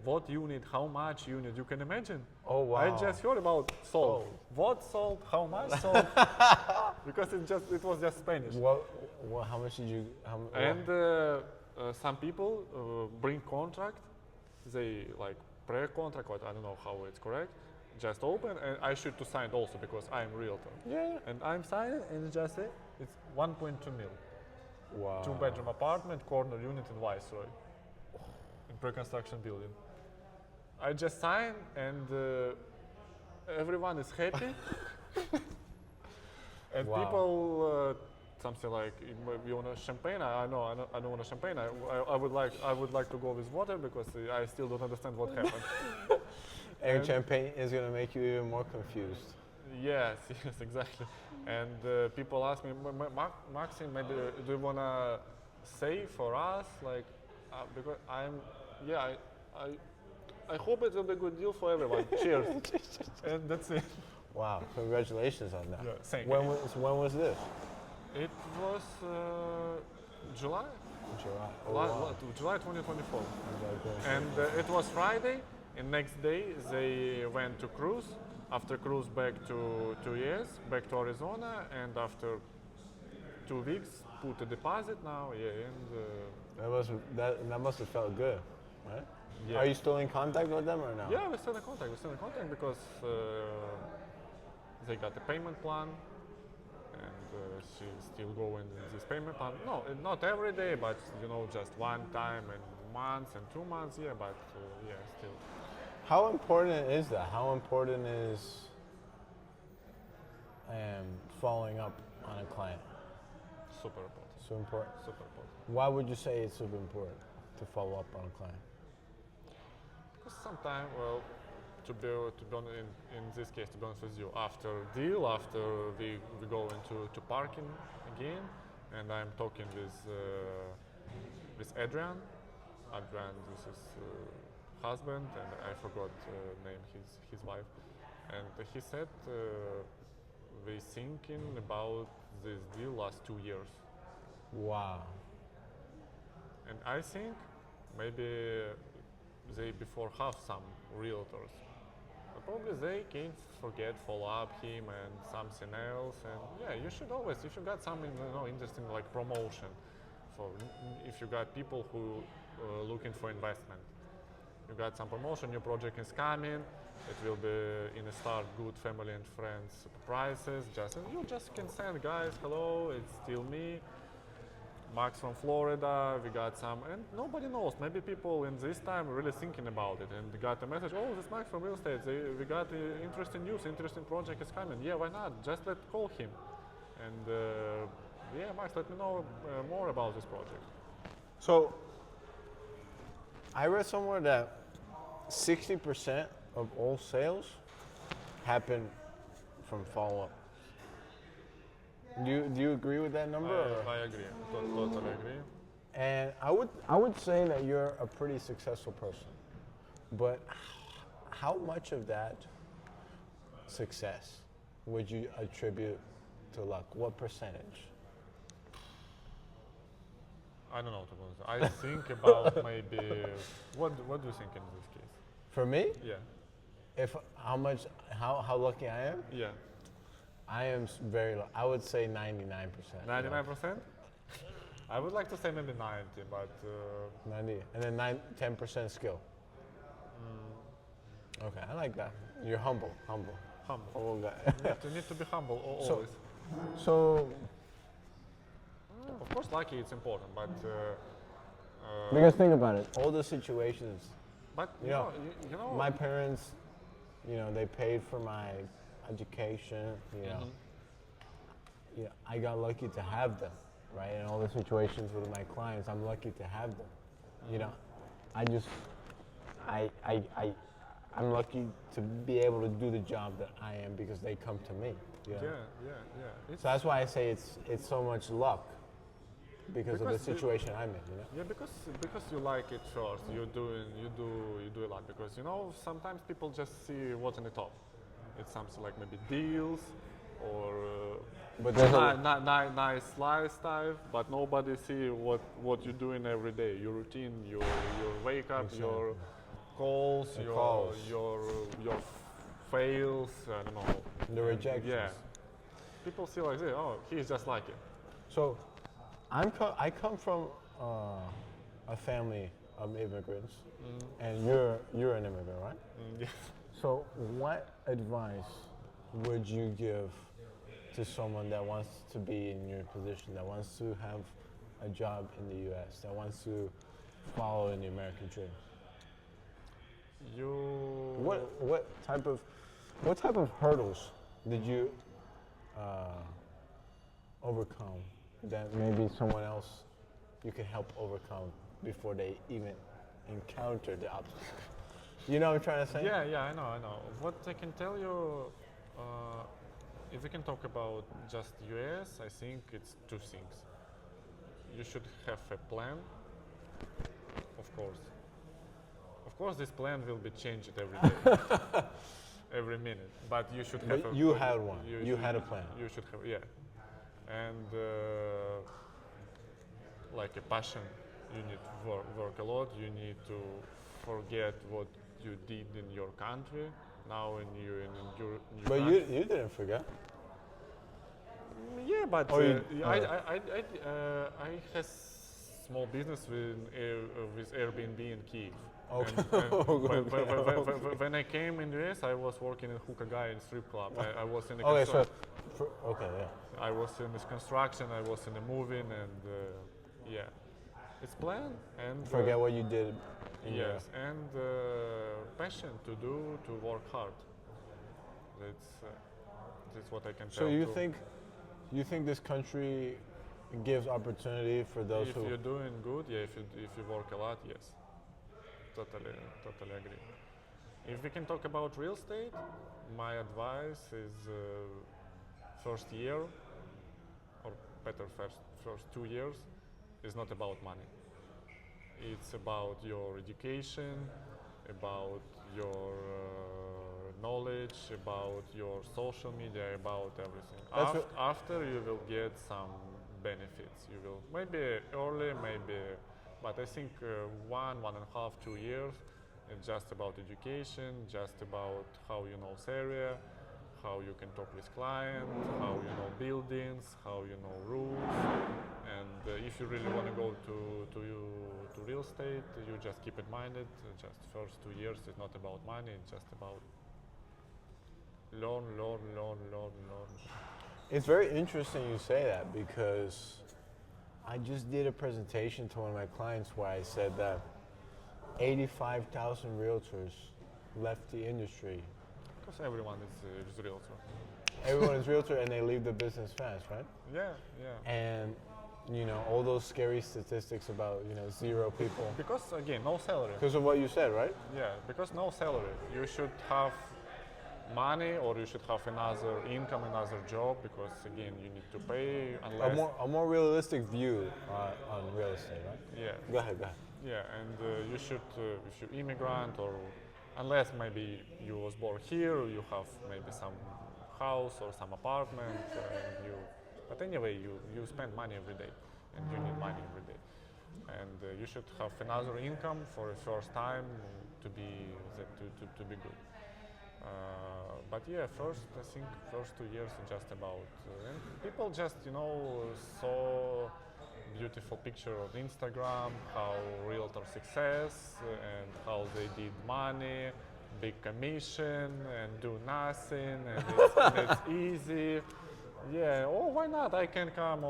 What unit, how much unit, you can imagine? Oh, wow. I just heard about sold. What sold, how much sold? Because it was just Spanish. How much did you? And some people bring contract. They like pre-contract, I don't know how it's correct. Just open, and I should to sign also because I'm realtor. Yeah. And I'm signing, and just say it's 1.2 mil. Wow. 2-bedroom apartment, corner unit in Viceroy, in pre-construction building. I just sign, and everyone is happy. And Wow. people something like you want a champagne. I don't want a champagne. I would like to go with water because I still don't understand what happened. And champagne is going to make you even more confused. Yes, yes, exactly. And people ask me, Maxim, maybe do you wanna say for us, like, because I hope it will be a good deal for everyone. Cheers. And that's it. Wow, congratulations on that. Yeah, thank you. When was this? It was July. July. Oh, wow. July 2024. Congratulations. And it was Friday, and next day they went to cruise. After cruise back to 2 years, back to Arizona, and after 2 weeks put a deposit now, and That must have felt good, right? Yeah. Are you still in contact with them or no? yeah, we're still in contact. We're still in contact because they got a payment plan, and she's still going in this payment plan. No, not every day, but just one time in months and 2 months. Yeah, but still. How important is that? How important is following up on a client? Super important. So important. Super important. Why would you say it's super important to follow up on a client? Because sometimes, well, to be in this case, to be honest with you, after deal, after we go into parking again, and I'm talking with Adrian. Adrian, this is husband, and I forgot name his wife, and he said we thinking about this deal last 2 years. Wow. And I think maybe they before have some realtors. But probably they can't forget follow up him and something else. And yeah, you should always, if you got something interesting like promotion, if you got people who looking for investment, you got some promotion, new project is coming. It will be in a start good family and friends prices. You just can send guys, hello, it's still me. Max from Florida, we got some, and nobody knows. Maybe people in this time are really thinking about it and got a message, oh, this Max from real estate, we got interesting news, interesting project is coming. Yeah, why not? Just call him. And yeah, Max, let me know more about this project. So, I read somewhere that 60% of all sales happen from follow-up. Do you agree with that number? I agree. Totally agree. And I would say that you're a pretty successful person, but how much of that success would you attribute to luck? What percentage? I don't know, to be honest. I think about maybe, what do you think in this case? For me? Yeah. How lucky I am? Yeah. I am very lucky. I would say 99%. 99%? I would like to say maybe 90, but... 90, and then 10% skill. Okay, I like that. You're humble. Humble. Guy. You need to be humble always. So of course, lucky it's important, but... because think about it, all the situations, but you know, my parents, they paid for my education, I got lucky to have them, right? In all the situations with my clients, I'm lucky to have them. I'm lucky to be able to do the job that I am because they come to me. Yeah. So that's why I say it's so much luck because of the situation I'm in. Yeah, because you like it first. You do a lot because sometimes people just see what's on the top. It's something like maybe deals or but there's nice lifestyle, but nobody see what you're doing every day. Your routine, your wake up, exactly. your calls, your fails. I don't know. The rejections. Yeah. People see like this. Oh, he's just like it. So, I come from a family of immigrants, and you're an immigrant, right? Yes. So, what advice would you give to someone that wants to be in your position, that wants to have a job in the U.S., that wants to follow in the American dream? What type of hurdles did you overcome that maybe someone else you can help overcome before they even encounter the obstacle. You know what I'm trying to say? Yeah, I know. What I can tell you, if we can talk about just US, I think it's two things. You should have a plan, of course. Of course, this plan will be changed every day, every minute. But you should have. But you had one. You had a plan. You should have, yeah. And like a passion, you need to work a lot. You need to forget what you did in your country. Now in your But country. you didn't forget. Yeah, but Or you- I had small business with Airbnb in Kiev. Okay. When I came in the US, I was working in hookah guy in strip club. I was in the Okay, so construction. okay, yeah. I was in this construction. I was in the moving, and yeah, it's plan and Forget what you did. In yes, and passion to do to work hard. That's what I can tell. So too. you think this country gives opportunity for those If who? you're doing good, yeah. If you work a lot, yes. Totally agree. If we can talk about real estate, my advice is first year, or better first 2 years, is not about money. It's about your education, about your knowledge, about your social media, about everything. That's what- After you will get some benefits. You will maybe early, maybe, but I think 1.5, 2 years. It's just about education, just about how you know this area, how you can talk with clients, how you know buildings, how you know rules, and if you really want to go to real estate, you just keep it minded. Just first 2 years is not about money; it's just about learn. It's very interesting you say that because I just did a presentation to one of my clients where I said that 85,000 realtors left the industry. Because everyone is realtor. Everyone is realtor and they leave the business fast, right? Yeah. And you know all those scary statistics about 0 people Because again, no salary. because of what you said, right? Yeah, because no salary. You should have money or you should have another income, another job, because again, you need to pay unless... A more realistic view on real estate, right? Yeah, Go ahead. yeah, and you should, if you immigrant or unless maybe you was born here, you have maybe some house or some apartment, and but anyway, you spend money every day, and you need money every day, and you should have another income for the first time to be good. But yeah, I think first 2 years is just about, and people just saw beautiful picture on Instagram, how realtor success and how they did money, big commission and do nothing, and it's easy. Yeah, oh, why not? I can come,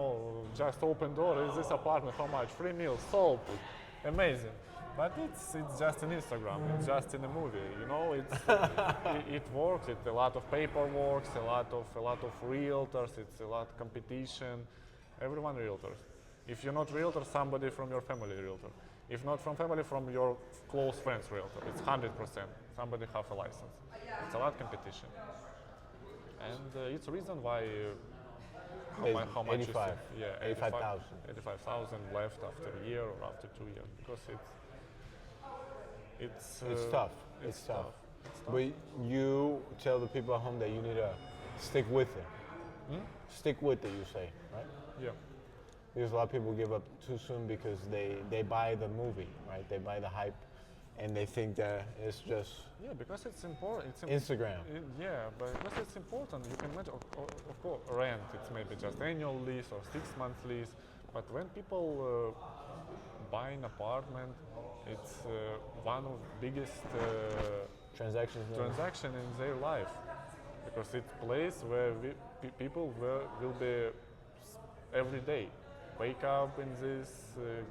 just open door, is this apartment, how much? 3 meals, sold, amazing. But it's just an Instagram, it's just in a movie, it works, it's a lot of paperwork, a lot of realtors, it's a lot of competition, everyone realtors. If you're not realtor, somebody from your family realtor. If not from family, from your close friends realtor. It's 100%. Somebody have a license. It's a lot of competition. And it's a reason why how much 85. yeah, 85,000. 85,000 left after a year or after 2 years, because it's Tough. It's tough. But you tell the people at home that you need to stick with it. Stick with it, you say, right? Yeah. Because a lot of people give up too soon because they buy the movie, right? They buy the hype, and they think that it's just Yeah, because it's important. Instagram. Yeah, but because it's important, you can imagine. Of course, rent. It's maybe just annual lease or 6 month lease. But when people buy an apartment, it's one of the biggest transaction in their life, because it's a place where people will be every day. Wake up in this,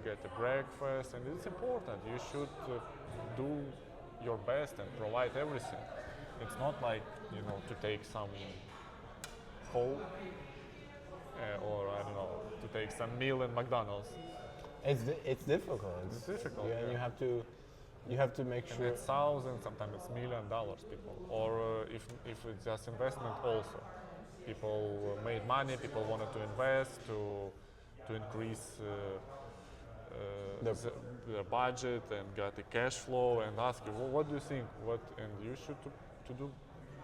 get a breakfast, and it's important. You should do your best and provide everything. It's not like to take some whole or I don't know, to take some meal in McDonald's. It's difficult. It's difficult, And yeah. you have to make And sure. it's thousands, sometimes it's $1,000,000 people. Or if it's just investment also. People made money, people wanted to invest, to increase their budget and get the cash flow and ask you, well, what do you think? And you should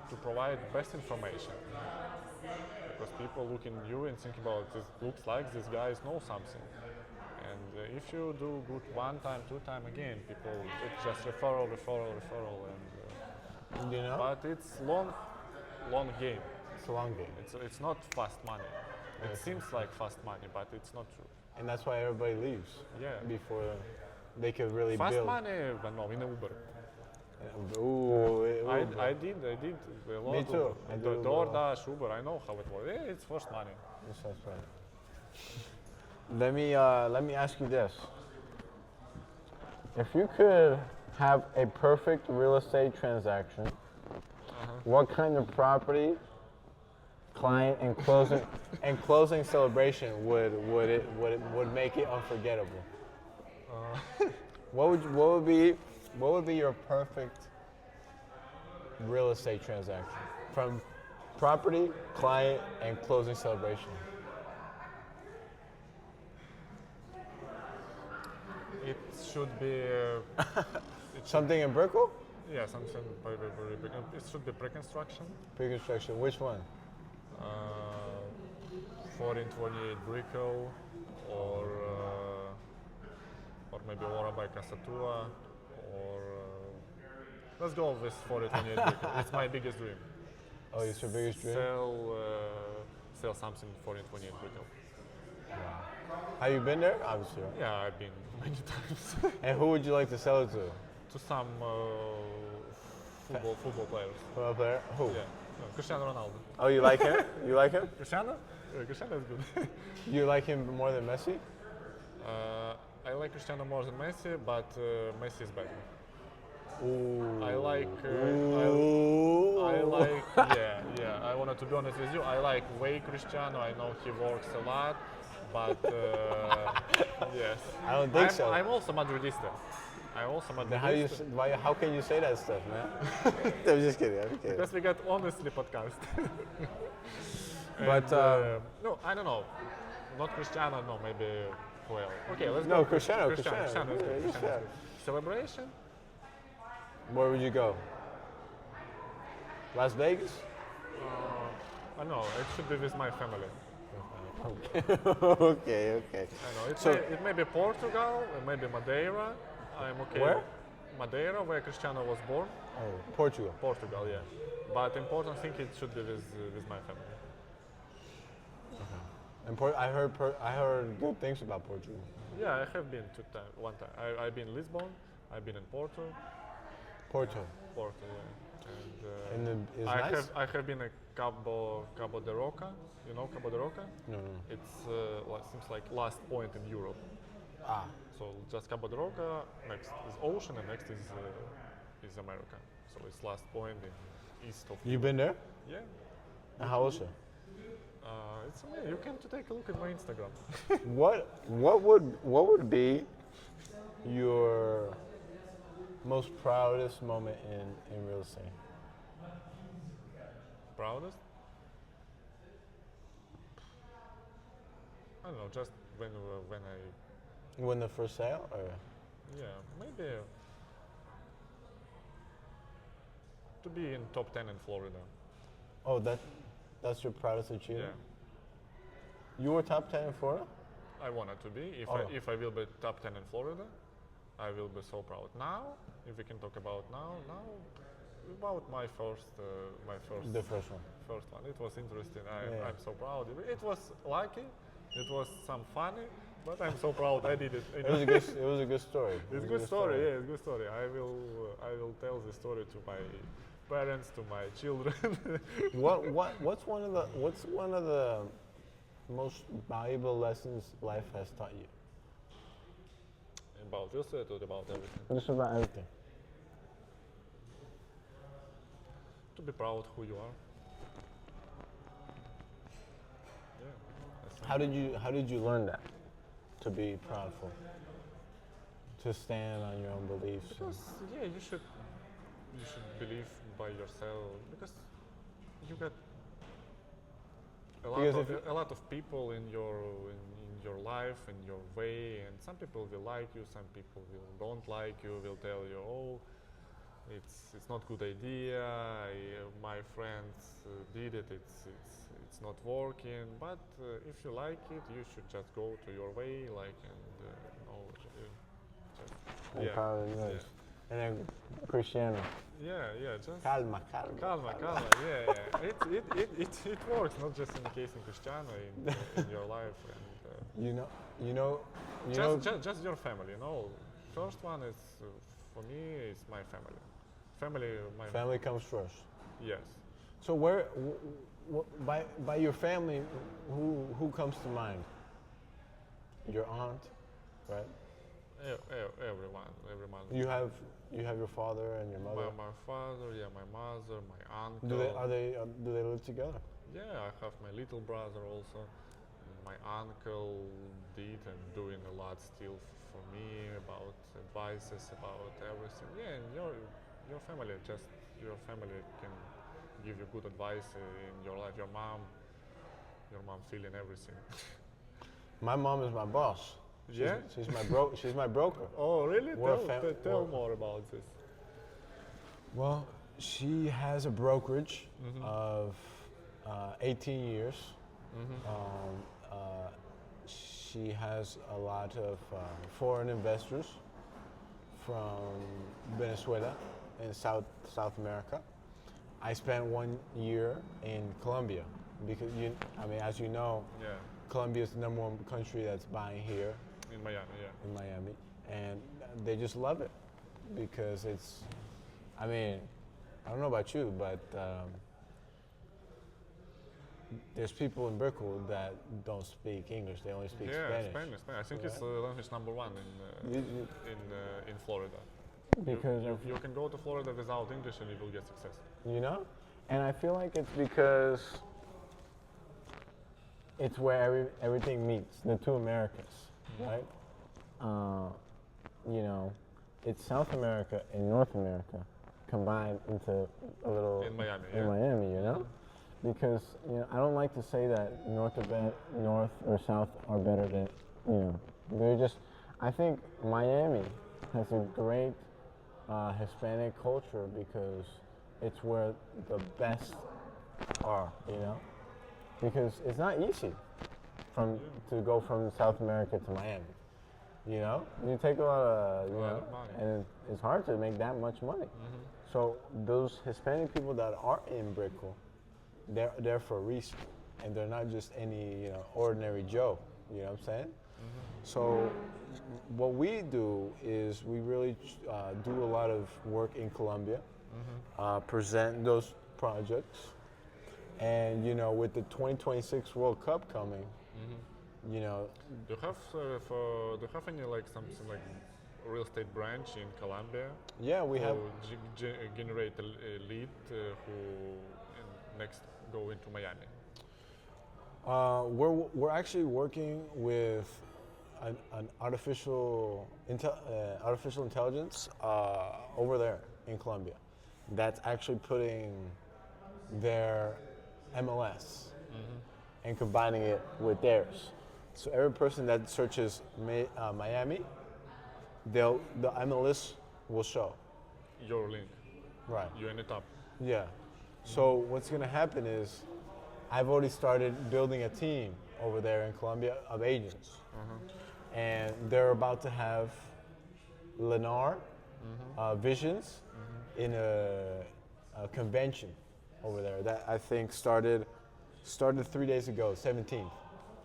to provide best information. Because people look in you and think about this looks like these guys know something. And if you do good one time, two time again, people it's just referral, and You know, but it's long game. it's a long game, It's not fast money. It Yes. seems like fast money, but it's not true. and that's why everybody leaves. Yeah. Before they could really Fast build. money, but no, in Uber. Ooh, I did a lot. Me too. Of I do a lot. DoorDash, Uber. I know how it works. Yeah, it's fast money. Yes, that's right. Let me ask you this: if you could have a perfect real estate transaction, what kind of property, client, and closing celebration would make it unforgettable? What would be your perfect real estate transaction from property, client, and closing celebration? It should be. Something in Brickell? Yeah, something very big. It should be pre-construction. Pre-construction. Which one? 1428 Brickell, or maybe Ora by Casatua, or let's go with 1428 Brickell. It's my biggest dream. Oh, it's your biggest dream? Sell something 1428 Brickell. Have you been there? Obviously, right? Yeah, I've been many times. And who would you like to sell it to? To some football players. Football player? Who? Yeah, no, Cristiano Ronaldo. Oh, you like him? You like him? Cristiano? Cristiano is good. You like him more than Messi? I like Cristiano more than Messi, but Messi is better. Ooh. I like. Ooh. I like. Yeah. I wanted to be honest with you. I like way Cristiano. I know he works a lot, but yes. I don't think so. I'm also Madridista. Then how can you say that stuff, man? I'm just kidding. I'm kidding. Because we got honestly podcast. But no, I don't know. Not Cristiano. No, maybe. Well, okay, let's no, go. Cristiano. Cristiano is good. Yeah, Cristiano is Cristiano. good. Celebration. Where would you go? Las Vegas? I know. It should be with my family. Okay. I know. So- It may be Portugal. It may be Madeira. I'm okay. Where? Madeira, where Cristiano was born. Oh, Portugal. Portugal, yeah. But important thing it should be with my family. And I heard good things about Portugal. Yeah, I have been one time. I've been in Lisbon. I've been in Porto, Porto. yeah. And it's I nice? have been at Cabo de Roca. You know Cabo de Roca? No. It's seems like last point in Europe. Ah. So just Cabo de Roca. Next is ocean, and next is America. So it's last point in east of. You been there? Yeah. And how was it? It's amazing. You can take a look at my Instagram. What would be your most proudest moment in real estate? Proudest? I don't know. Just when I When the first sale, or maybe to be in top 10 in Florida. oh that's your proudest achievement? Yeah. You were top 10 in Florida? I wanted to be. If I will be top 10 in Florida, I will be so proud. Now, if we can talk about now about my first The first one. first one. It was interesting. Yeah. I'm so proud. It was lucky. It was some funny, but I'm so proud I did it. It was a good story. It's a good story. Yeah, it's a good story. I will tell the story to my parents, to my children. What's one of the most valuable lessons life has taught you? About real estate or about everything? Just about everything. To be proud who you are. Yeah, How did you learn that? To be proudful, to stand on your own beliefs. Because yeah, you should believe by yourself because you got Because if a lot of people in your life, in your way, and some people will like you, some people will don't like you, will tell you, oh, it's not good idea. My friends did it. It's not working. But if you like it, you should just go to your way, like and just and probably yeah. knows. And then Cristiano, Yeah, just calma, calma. calma, yeah. It works, not just in the case in Cristiano, in your life, and You know, you know, you know. just your family. First one is for me is my family. Family comes first. Yes. So by your family, who comes to mind? Your aunt, right? Everyone. You have your father and your mother. My father, yeah, my mother, my uncle. Do they live together? Yeah, I have my little brother also. My uncle did and doing a lot still for me about advices about everything. Yeah, and your family can give you good advice in your life. Your mom feeling everything. My mom is my boss. Yeah? She's my broker. Oh, really? Tell we're- more about this. Well, she has a brokerage of 18 years. She has a lot of foreign investors from Venezuela and South America. I spent 1 year in Colombia because as you know, Yeah, Colombia is the #1 country that's buying here in Miami, yeah. in Miami, and they just love it because it's. I don't know about you, but there's people in Brickell that don't speak English; they only speak Spanish. Spanish. I think it's language #1 You- in Florida. because You can go to Florida without English and you will get success. and I feel like it's because it's where everything meets the two Americas, right? It's South America and North America combined into a little In Miami, in yeah. Miami, because I don't like to say that North or South are better than they're just. I think Miami has a great Hispanic culture because it's where the best are, because it's not easy to go from South America to Miami. You take a lot of, of money. and it's hard to make that much money. So those Hispanic people that are in Brickell, they're there for a reason, and they're not just any ordinary Joe. You know what I'm saying? So what we do is we really do a lot of work in Colombia, present those projects, and with the 2026 World Cup coming, Do you have any something like real estate branch in Colombia? Yeah, we have. Generate a lead who next go into Miami. We're actually working with an artificial intelligence over there in Colombia that's actually putting their MLS and combining it with theirs. So every person that searches Miami, the MLS will show. Your link. Right. You in the top. Yeah. So what's going to happen is I've already started building a team over there in Colombia of agents. And they're about to have Lennar Visions in a convention over there that I think started 3 days ago, 17th.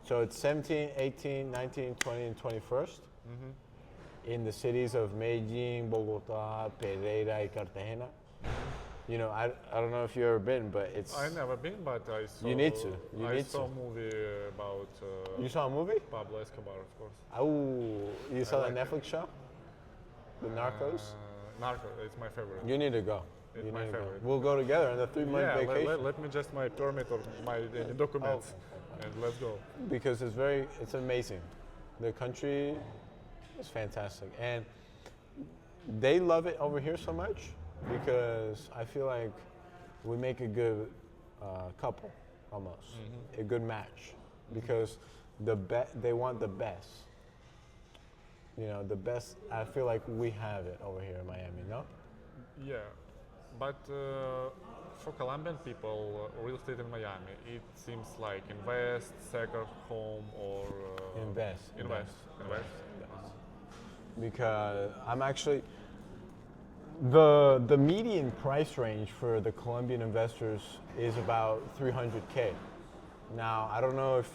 So it's 17, 18, 19, 20, and 21st in the cities of Medellin, Bogota, Pereira, and Cartagena. I don't know if you've ever been, but it's. I've never been, but I saw. You need to. I saw a movie about. You saw a movie? Pablo Escobar, of course. Oh, you saw like the Netflix show? The Narcos? Narcos, it's my favorite. You need to go. It's You my need to go. favorite. We'll go together on the 3-month Yeah, vacation. let me just my permit or my documents, and let's go. Because it's amazing. The country is fantastic, and they love it over here so much because I feel like we make a good couple, almost a good match, because they want the best. You know, the best. I feel like we have it over here in Miami. No, Yeah, but for Colombian people, real estate in Miami, it seems like invest, second home, or invest. invest. Because I'm actually the median price range for the Colombian investors is about 300K. Now I don't know if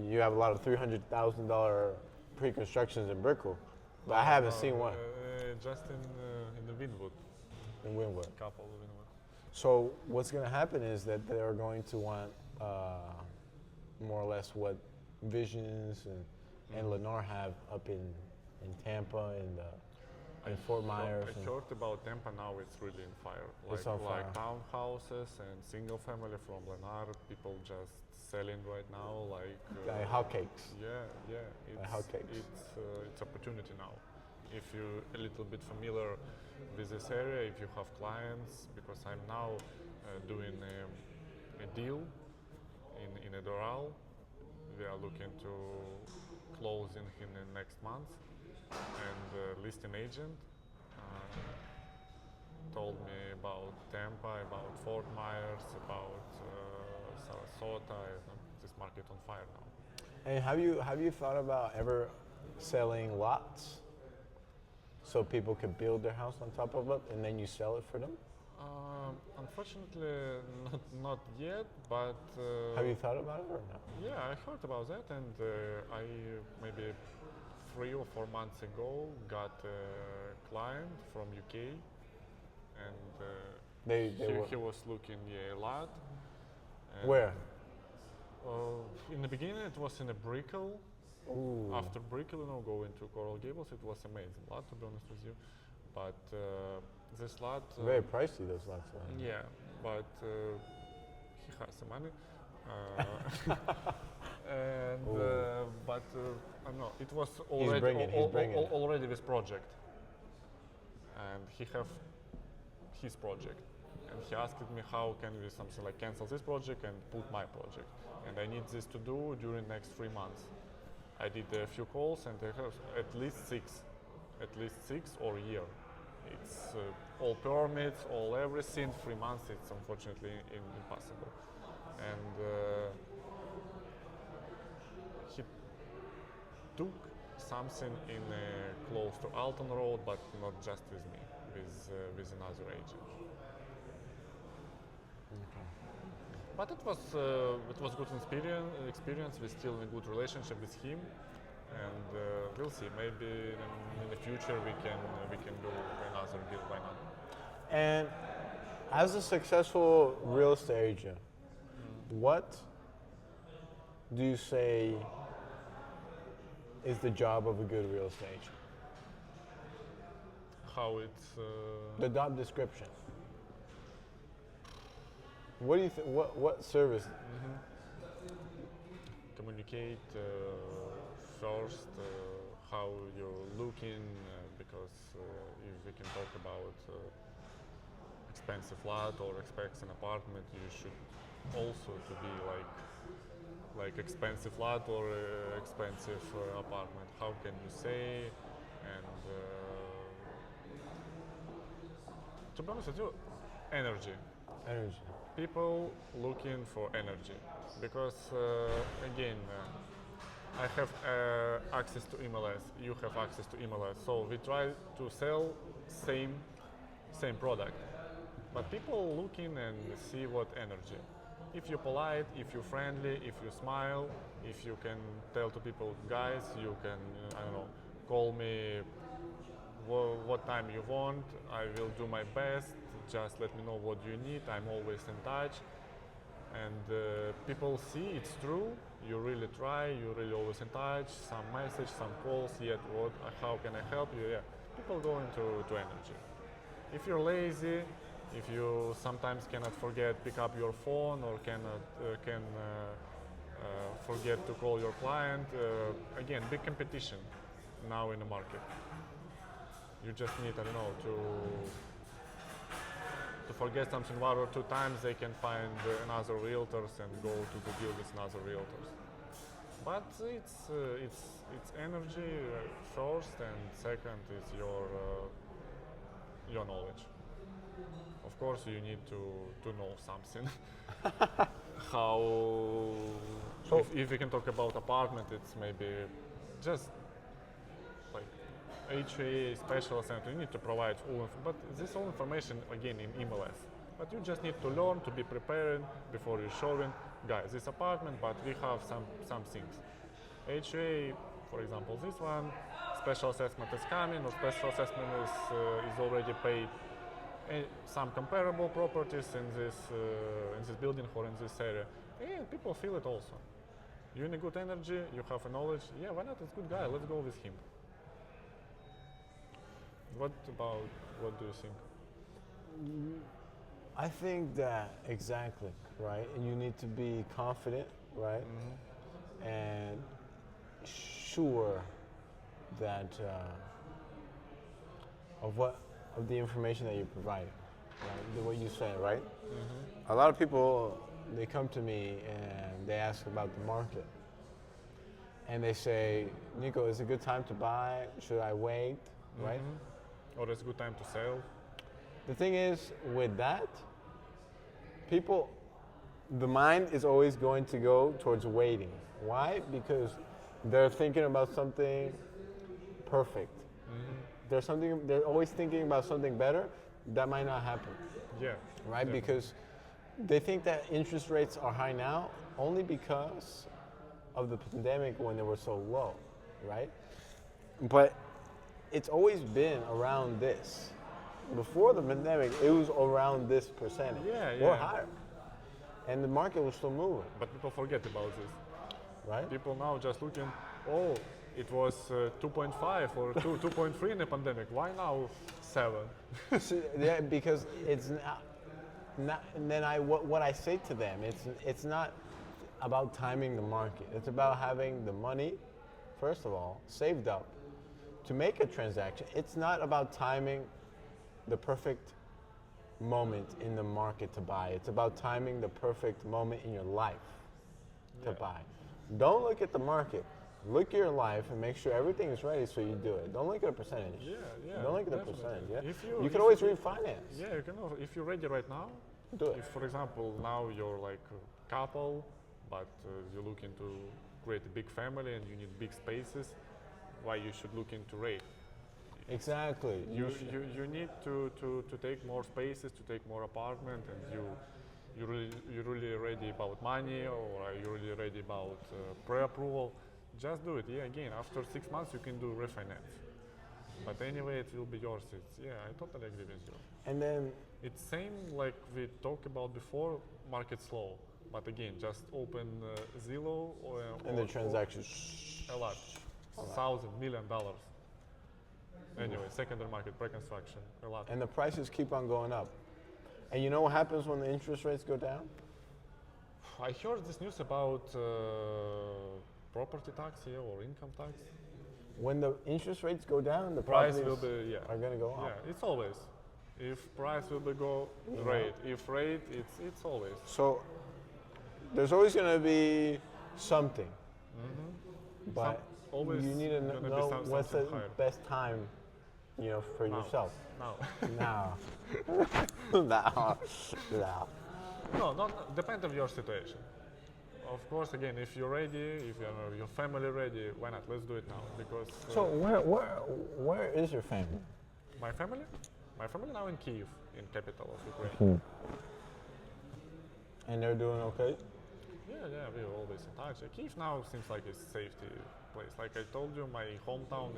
you have a lot of $300,000 pre-constructions in Brickell, but I haven't seen one Just in the Winwood, in Wynwood. couple of Winwood. So what's going to happen is that they're going to want more or less what Visions and Lenore have up in Tampa and Fort Myers. I heard about Tampa now. It's really in fire. It's on fire. Like townhouses and single family from Lennar. People just selling right now. Like hotcakes. Yeah. Like hotcakes. It's opportunity now. If you're a little bit familiar with this area, if you have clients, because I'm now doing a deal in a Doral. We are looking to close in the next month, and the listing agent told me about Tampa, about Fort Myers, about Sarasota. This market on fire now. And have you thought about ever selling lots so people could build their house on top of it and then you sell it for them? Unfortunately, not yet, but... Have you thought about it or not? Yeah, I heard about that, and I maybe 3 or 4 months ago got a client from UK, and he was looking a lot. And Where? In the beginning, it was in a Brickell. Ooh. After Brickell, going to Coral Gables, it was amazing lot, to be honest with you. But this lot... Very pricey, those lots. Yeah, but he has some money. And but I don't know. It was already this project, and he have his project, and he asked me how can we something like cancel this project and put my project, and I need this to do during next 3 months. I did a few calls, and I have at least six or a year. It's all permits, all everything. 3 months, it's unfortunately impossible. And he took something in close to Alton Road, but not just with me, with another agent. Okay. But it was good experience. We still in a good relationship with him, and we'll see. Maybe in the future we can do another deal. Why not? And as a successful real estate agent, what do you say is the job of a good real estate agent? How it's The job description. What do you what service? communicate first how you're looking, because if we can talk about expensive flat or expensive apartment, you should also to be like expensive flat or expensive apartment. How can you say? And to be honest with you, energy. Energy. People looking for energy, because again, I have access to MLS. You have access to MLS. So we try to sell same product, but people looking and see what energy. If you're polite, if you're friendly, if you smile, if you can tell to people, guys, you can I don't know, call me what time you want. I will do my best. Just let me know what you need. I'm always in touch. And people see it's true. You really try. You're really always in touch. Some message, some calls. Yet what? How can I help you? Yeah. People go into energy. If you're lazy, if you sometimes cannot pick up your phone or can forget to call your client, again, big competition now in the market. You just need, I don't know, to forget something one or two times, they can find another realtors and go to the deal with another realtors. But it's energy first, and second is your knowledge. Of course, you need to know something. How? So if we can talk about apartment, it's maybe just like HA special center. You need to provide but this all information again in MLS. But you just need to learn to be prepared before you're showing, guys, this apartment, but we have some things. HA, for example, this one, special assessment is coming, or special assessment is already paid. Some comparable properties in this building or in this area. And people feel it also. You're in a good energy, you have a knowledge. Yeah, why not? It's a good guy. Let's go with him. What do you think? I think that exactly, right? And you need to be confident, right? And sure that of the information that you're providing, right? What you said, right? A lot of people, they come to me and they ask about the market. And they say, Nico, is it a good time to buy? Should I wait, right? Or it's a good time to sell? The thing is, with that, the mind is always going to go towards waiting. Why? Because they're thinking about something perfect. They're always thinking about something better that might not happen. Yeah. Right? Yeah. Because they think that interest rates are high now only because of the pandemic when they were so low, right? But it's always been around this. Before the pandemic, it was around this percentage or higher. And the market was still moving. But people forget about this. Right? People now just looking, it was 2.5 or 2.3 in the pandemic. Why now 7? Yeah, because it's not. And then what I say to them, it's not about timing the market. It's about having the money, first of all, saved up to make a transaction. It's not about timing the perfect moment in the market to buy. It's about timing the perfect moment in your life to buy. Don't look at the market. Look at your life and make sure everything is ready so you do it. Don't look at a percentage. Don't look at the percentage. You can always refinance. Yeah, you can. If you're ready right now, do it. If, for example, now you're like a couple, but you're looking to create a big family and you need big spaces, why you should look into rate? Exactly. You need to take more spaces, to take more apartment, and you're really ready about money, or are you really ready about pre-approval? Just do it. Yeah, again, after 6 months you can do refinance. But anyway, it will be yours. I totally agree with you. And then it's same like we talked about before. Market slow, but again, just open Zillow and the transactions a lot, $1,000 million. Anyway, secondary market, pre-construction, a lot. And the prices keep on going up. And you know what happens when the interest rates go down? I heard this news about property tax here or income tax. When the interest rates go down, the price properties will be are going to go up. Yeah, it's always. If price will be go rate, if rate, it's always. So there's always going to be something, but always you need to know what's the best time, for yourself. Now. No. No, not depend on your situation. Of course, again, if you're ready, if your family ready, why not? Let's do it now. Because so where is your family? My family? My family now in Kyiv, in capital of Ukraine. And they're doing okay? Yeah, we're always in touch. Kyiv now seems like a safety place. Like I told you, my hometown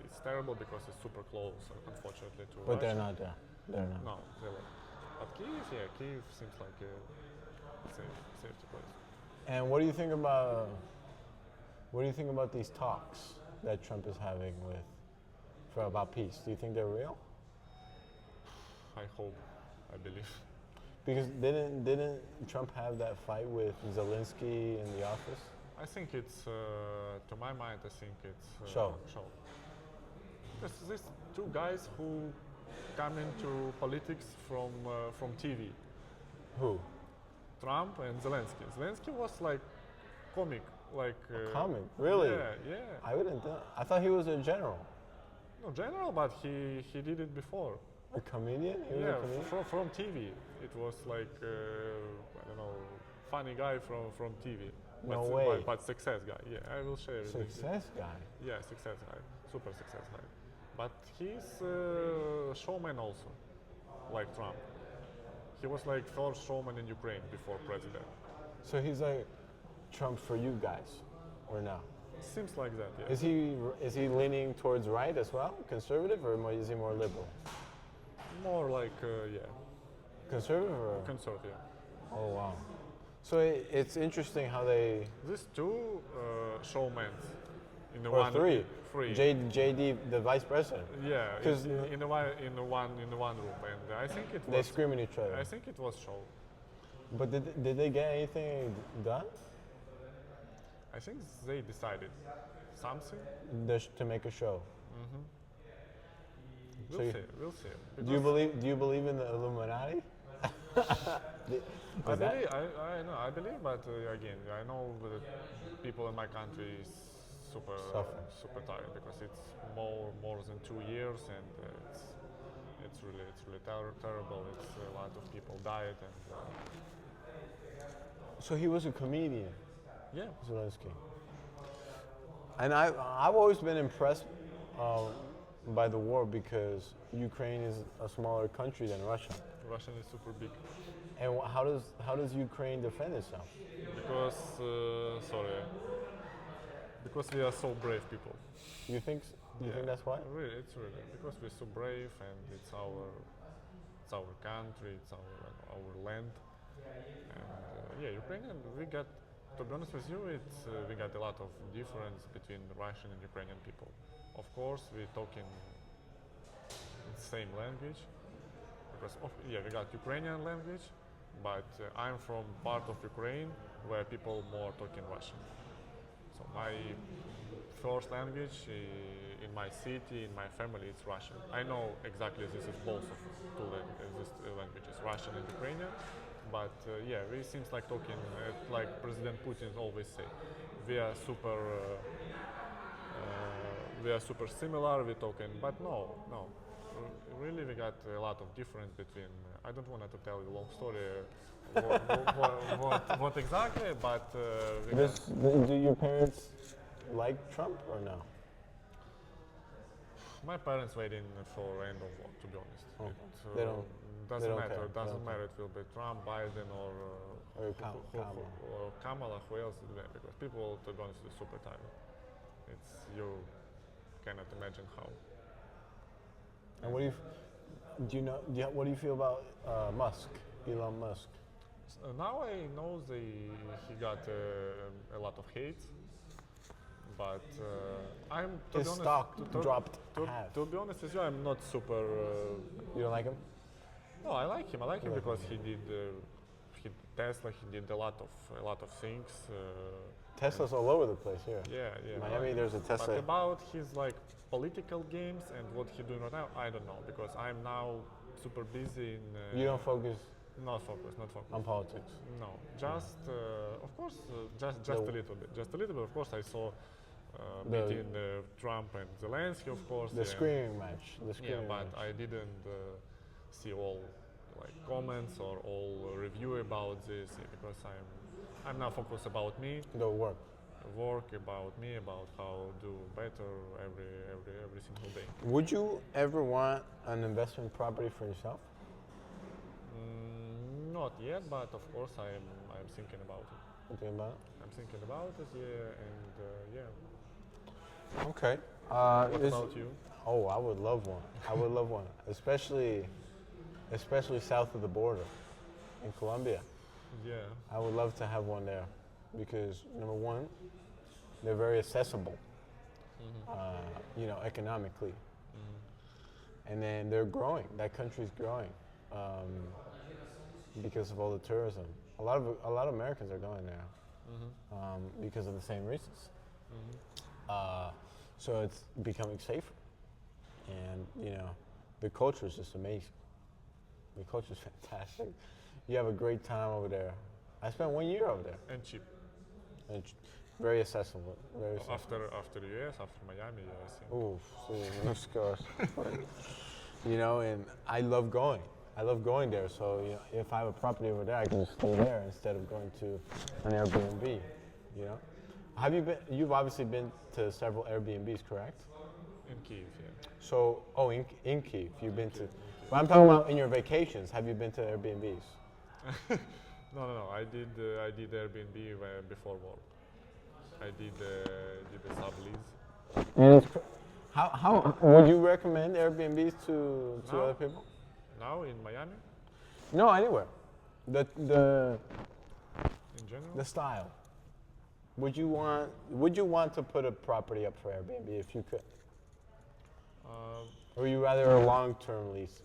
it's terrible because it's super close, unfortunately, to But Russia. they're not there. They're not. No, they're not. But Kyiv seems like a safety place. And what do you think about these talks that Trump is having about peace? Do you think they're real? I hope, I believe. Because didn't Trump have that fight with Zelensky in the office? I think it's, to my mind, I think it's Show. There's these two guys who come into politics from TV, Who? Trump and Zelensky. Zelensky was like comic, like Comic? Really? Yeah, yeah. I wouldn't. I thought he was a general. No general, but he did it before. A comedian? He was Yeah, a comedian? from TV. It was like I don't know, funny guy from TV. No but, way. But success guy. Yeah, I will share it. Success guy. Yeah, success guy, super success guy. But he's a showman also, like Trump. He was like first showman in Ukraine before president. So he's like Trump for you guys, or no? Seems like that, yeah. Is he leaning towards right as well, conservative, or is he more liberal? More like, yeah, Conservative or? conservative. Oh wow. So it's interesting how they. These two showmen in the Or one three. three. JD, the vice president. Yeah, 'Cause in the one room, and I think it They was. scream at each other. I think it was show. But did they get anything done? I think they decided something. To make a show. We'll So you- see. We'll see. Do you believe in the Illuminati? I believe. I know. I believe, but again, I know that people in my country is Suffering. super tired because it's more than 2 years, and it's really terrible. It's a lot of people died, and So he was a comedian, yeah. Zelensky. And I've always been impressed by the war because Ukraine is a smaller country than Russia. Russian is super big And how does Ukraine defend itself? because because we are so brave people. You think that's why? Really, it's really because we're so brave, and it's our country, it's our land, and yeah, Ukrainian. We got, to be honest with you, we got a lot of difference between Russian and Ukrainian people. Of course, we're talking the same language because we got Ukrainian language, but I'm from part of Ukraine where people more talking Russian. So my first language in my city, in my family, it's Russian. I know exactly this is both of two languages, Russian and Ukrainian. But yeah, we seems like talking like President Putin always say, we are super similar. We're talking, but no. Really, we got a lot of difference between. I don't want to tell you a long story. What exactly? But Do your parents like Trump or no? my parents waiting for end of war. To be honest, Oh, It, they don't- doesn't don't matter. care. They Doesn't don't matter. It will be Trump, Biden, or Kamala. or Kamala. Who else? Because people, to be honest, is super tired. It's you cannot imagine how. And what what do you feel about Musk, Elon Musk? Now I know he got a lot of hate, but I'm to His be honest, stock to- dropped to, half. to be honest with you, I'm not super. You don't like him? No, I like him. I like him like because he did. Tesla. He did a lot of things. Tesla's all over the place here. Yeah. Miami, there's a Tesla. But about his like political games and what he doing right now, I don't know because I'm now super busy in. You don't focus Not focus. on politics. No, just of course, just a little bit. Just a little bit. Of course, I saw meeting Trump and Zelensky, of course. The and- screaming match. The Yeah, screaming but match. I didn't see all like comments or all review about this because I'm now focused about me, The work. work about me, about how do better every single day. Would you ever want an investment property for yourself? Not yet, but of course I'm thinking about it. You think about I'm thinking about it, yeah, and yeah. it? Okay. What about you? Oh, I would love one. I would love one, especially south of the border, in Colombia. Yeah, I would love to have one there, because number one, they're very accessible, economically, and then they're growing. That country's growing because of all the tourism. A lot of Americans are going there because of the same reasons. So it's becoming safer, and the culture is just amazing. The culture is fantastic. You have a great time over there. I spent 1 year over there. And cheap. And it's very accessible. Very accessible. After US, after Miami, yes. Oof, see, of course. And I love going. I love going there. So if I have a property over there, I can just stay there instead of going to an Airbnb. Have you been? You've obviously been to several Airbnbs, correct? In Kyiv, yeah. So, in Kyiv, you've been to. But I'm talking about in your vacations. Have you been to Airbnbs? No. I did Airbnb before war. I did a sublease. And it's how would you recommend Airbnbs to other people? Now in Miami? No, anywhere. The In general? the style. Would you want to put a property up for Airbnb if you could? Or you rather a long-term lease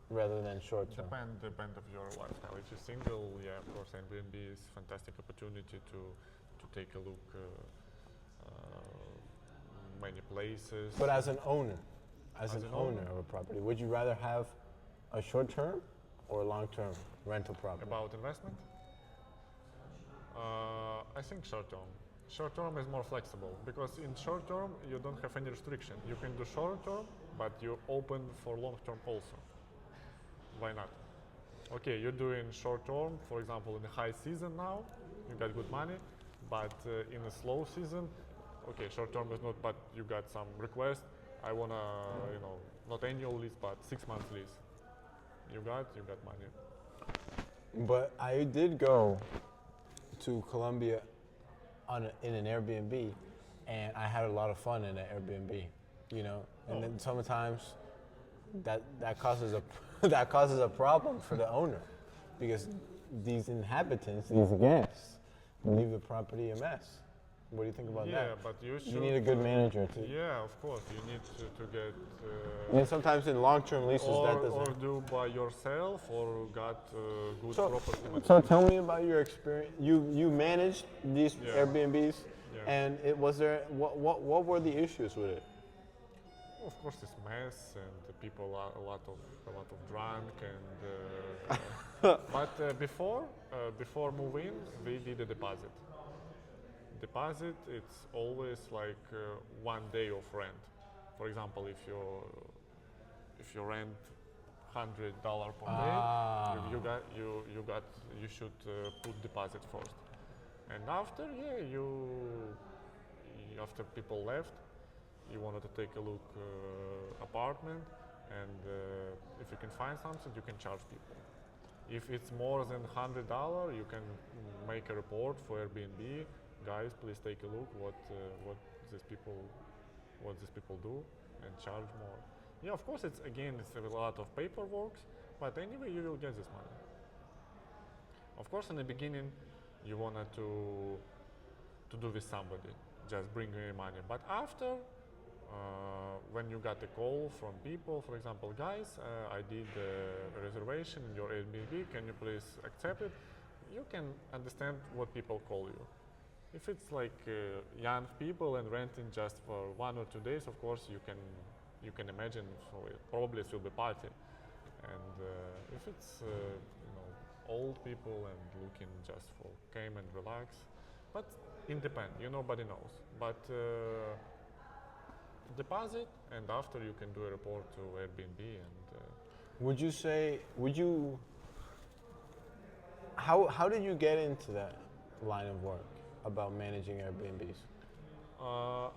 rather than short-term? Depend of your lifestyle. If you're single, yeah, of course, Airbnb is fantastic opportunity to take a look many places. But as an owner, as an owner of a property, would you rather have a short-term or a long-term rental property? About investment? I think short-term. Short-term is more flexible because in short-term you don't have any restriction. You can do short-term, but you're open for long-term also. Why not? Okay, you're doing short-term, for example, in the high season now, you got good money, but in a slow season, okay, short-term is not, but you got some request. I wanna, not annual lease, but 6 months lease. You got money. But I did go to Colombia in an Airbnb, and I had a lot of fun in an Airbnb, And then sometimes that causes a problem for the owner, because these inhabitants, these guests, leave the property a mess. What do you think about that? Yeah, but you need a good manager too. Yeah, of course, you need to get. And sometimes in long-term leases that doesn't. Or do by yourself, or got good property. So tell me about your experience. You managed these Airbnbs, and what were the issues with it? Of course, it's mess and the people are a lot of drunk and. But before moving, we did a deposit. Deposit, it's always like 1 day of rent. For example, if you rent $100 per day, you should put deposit first. And after, after people left, you wanted to take a look apartment, and if you can find something, you can charge people. If it's more than $100, you can make a report for Airbnb. Guys, please take a look what these people do and charge more. Yeah, of course, it's a lot of paperwork, but anyway, you will get this money. Of course, in the beginning, you wanted to do with somebody, just bring your money. But after, when you got a call from people, for example, guys, I did a reservation in your Airbnb, can you please accept it? You can understand what people call you. If it's like young people and renting just for 1 or 2 days, of course you can imagine. So probably it will be party. And if it's old people and looking just for came and relax, but it depends. Nobody knows. But deposit, and after you can do a report to Airbnb. And how did you get into that line of work about managing Airbnbs?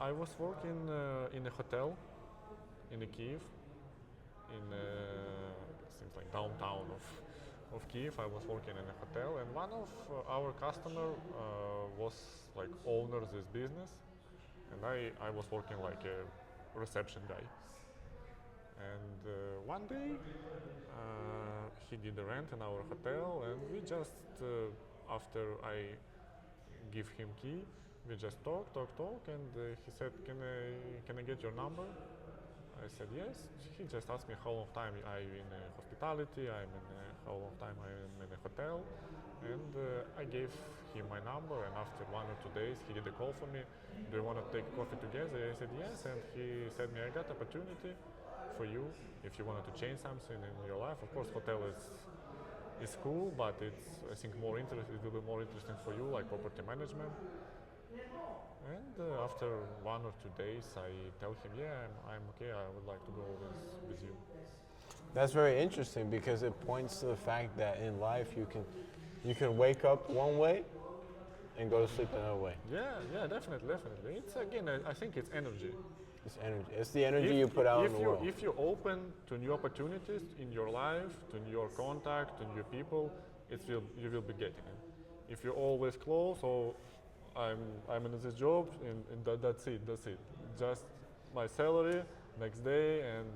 I was working in a hotel in Kyiv, seems like downtown of Kyiv. I was working in a hotel, and one of our customer was like owner this business, and I was working like a reception guy. And one day he did the rent in our hotel, and we just after I give him key, we just talk, and he said, can I get your number? I said yes. He just asked me how long time I'm in hospitality, how long time I'm in a hotel, and I gave him my number. And after 1 or 2 days, he did a call for me. Do you want to take coffee together? I said yes, and he said me, I got opportunity for you if you wanted to change something in your life. Of course, hotel is cool, but it's I think more interesting. It will be more interesting for you, like property management. And after 1 or 2 days, I tell him, yeah, I'm okay. I would like to go with you. That's very interesting because it points to the fact that in life you can wake up one way and go to sleep another way. Yeah, definitely. It's again, I think it's energy. It's energy. It's the energy you put out in the world. If you're open to new opportunities in your life, to your contact, to new people, you will be getting it. If you're always close, or I'm in this job, and that's it. Just my salary next day, and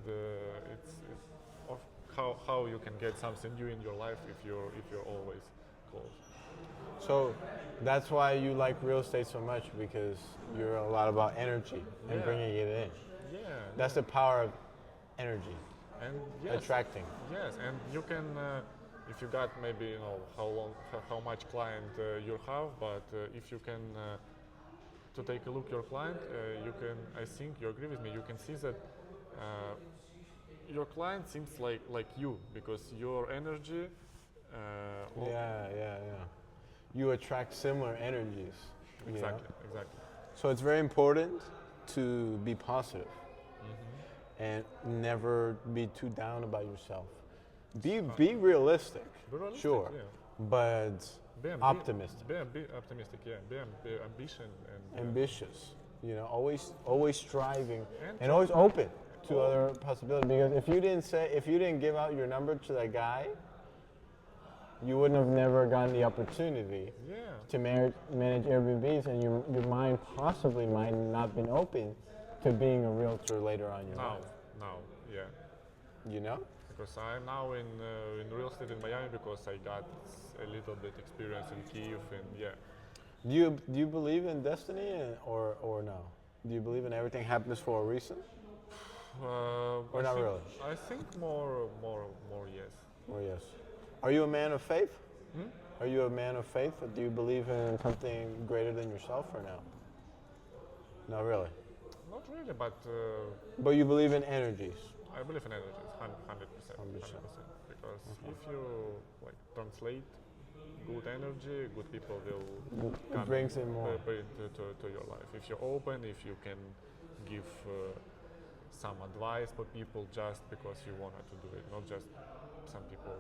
it's of how you can get something new in your life if you're always close. So that's why you like real estate so much, because you're a lot about energy and bringing it in. Yeah. That's the power of energy, And yes, attracting. Yes, and you can, if you got maybe how much client you have, but if you can to take a look your client, you can. I think you agree with me. You can see that your client seems like you, because your energy. Yeah. You attract similar energies. Exactly. So it's very important to be positive and never be too down about yourself. Be realistic, sure, yeah. but optimistic, Be optimistic, yeah. Be ambitious. ambitious. Always striving And and always open to other possibilities. Because if you didn't give out your number to that guy, you wouldn't have never gotten the opportunity to manage Airbnbs, and your mind possibly might not have been open to being a realtor later on in your life. Now, yeah. You know? Because I'm now in real estate in Miami, because I got a little bit experience in Kyiv, and yeah. Do you believe in destiny or no? Do you believe in everything happens for a reason? Or not really? I think more yes. Or yes? Are you a man of faith? Are you a man of faith? Do you believe in something greater than yourself or no? Not really. Not really, but But you believe in energies. I believe in energies, 100%. Because if you translate good energy, good people will It brings in more. bring to your life. If you're open, if you can give some advice for people just because you wanted to do it, not just some people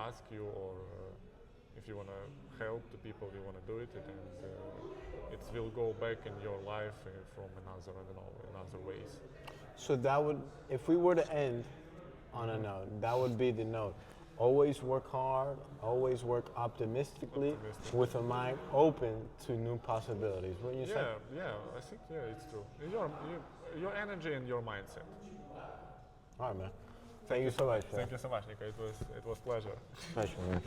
ask you, or if you want to help the people, you want to do it, and it will go back in your life from another ways. So that would, if we were to end on a note, that would be the note. Always work hard, always work optimistically, with a mind open to new possibilities. Wouldn't you say? I think it's true. Your energy and your mindset. All right, man. Thank you so much. Thank you so much, Nico. It was pleasure. Pleasure, man.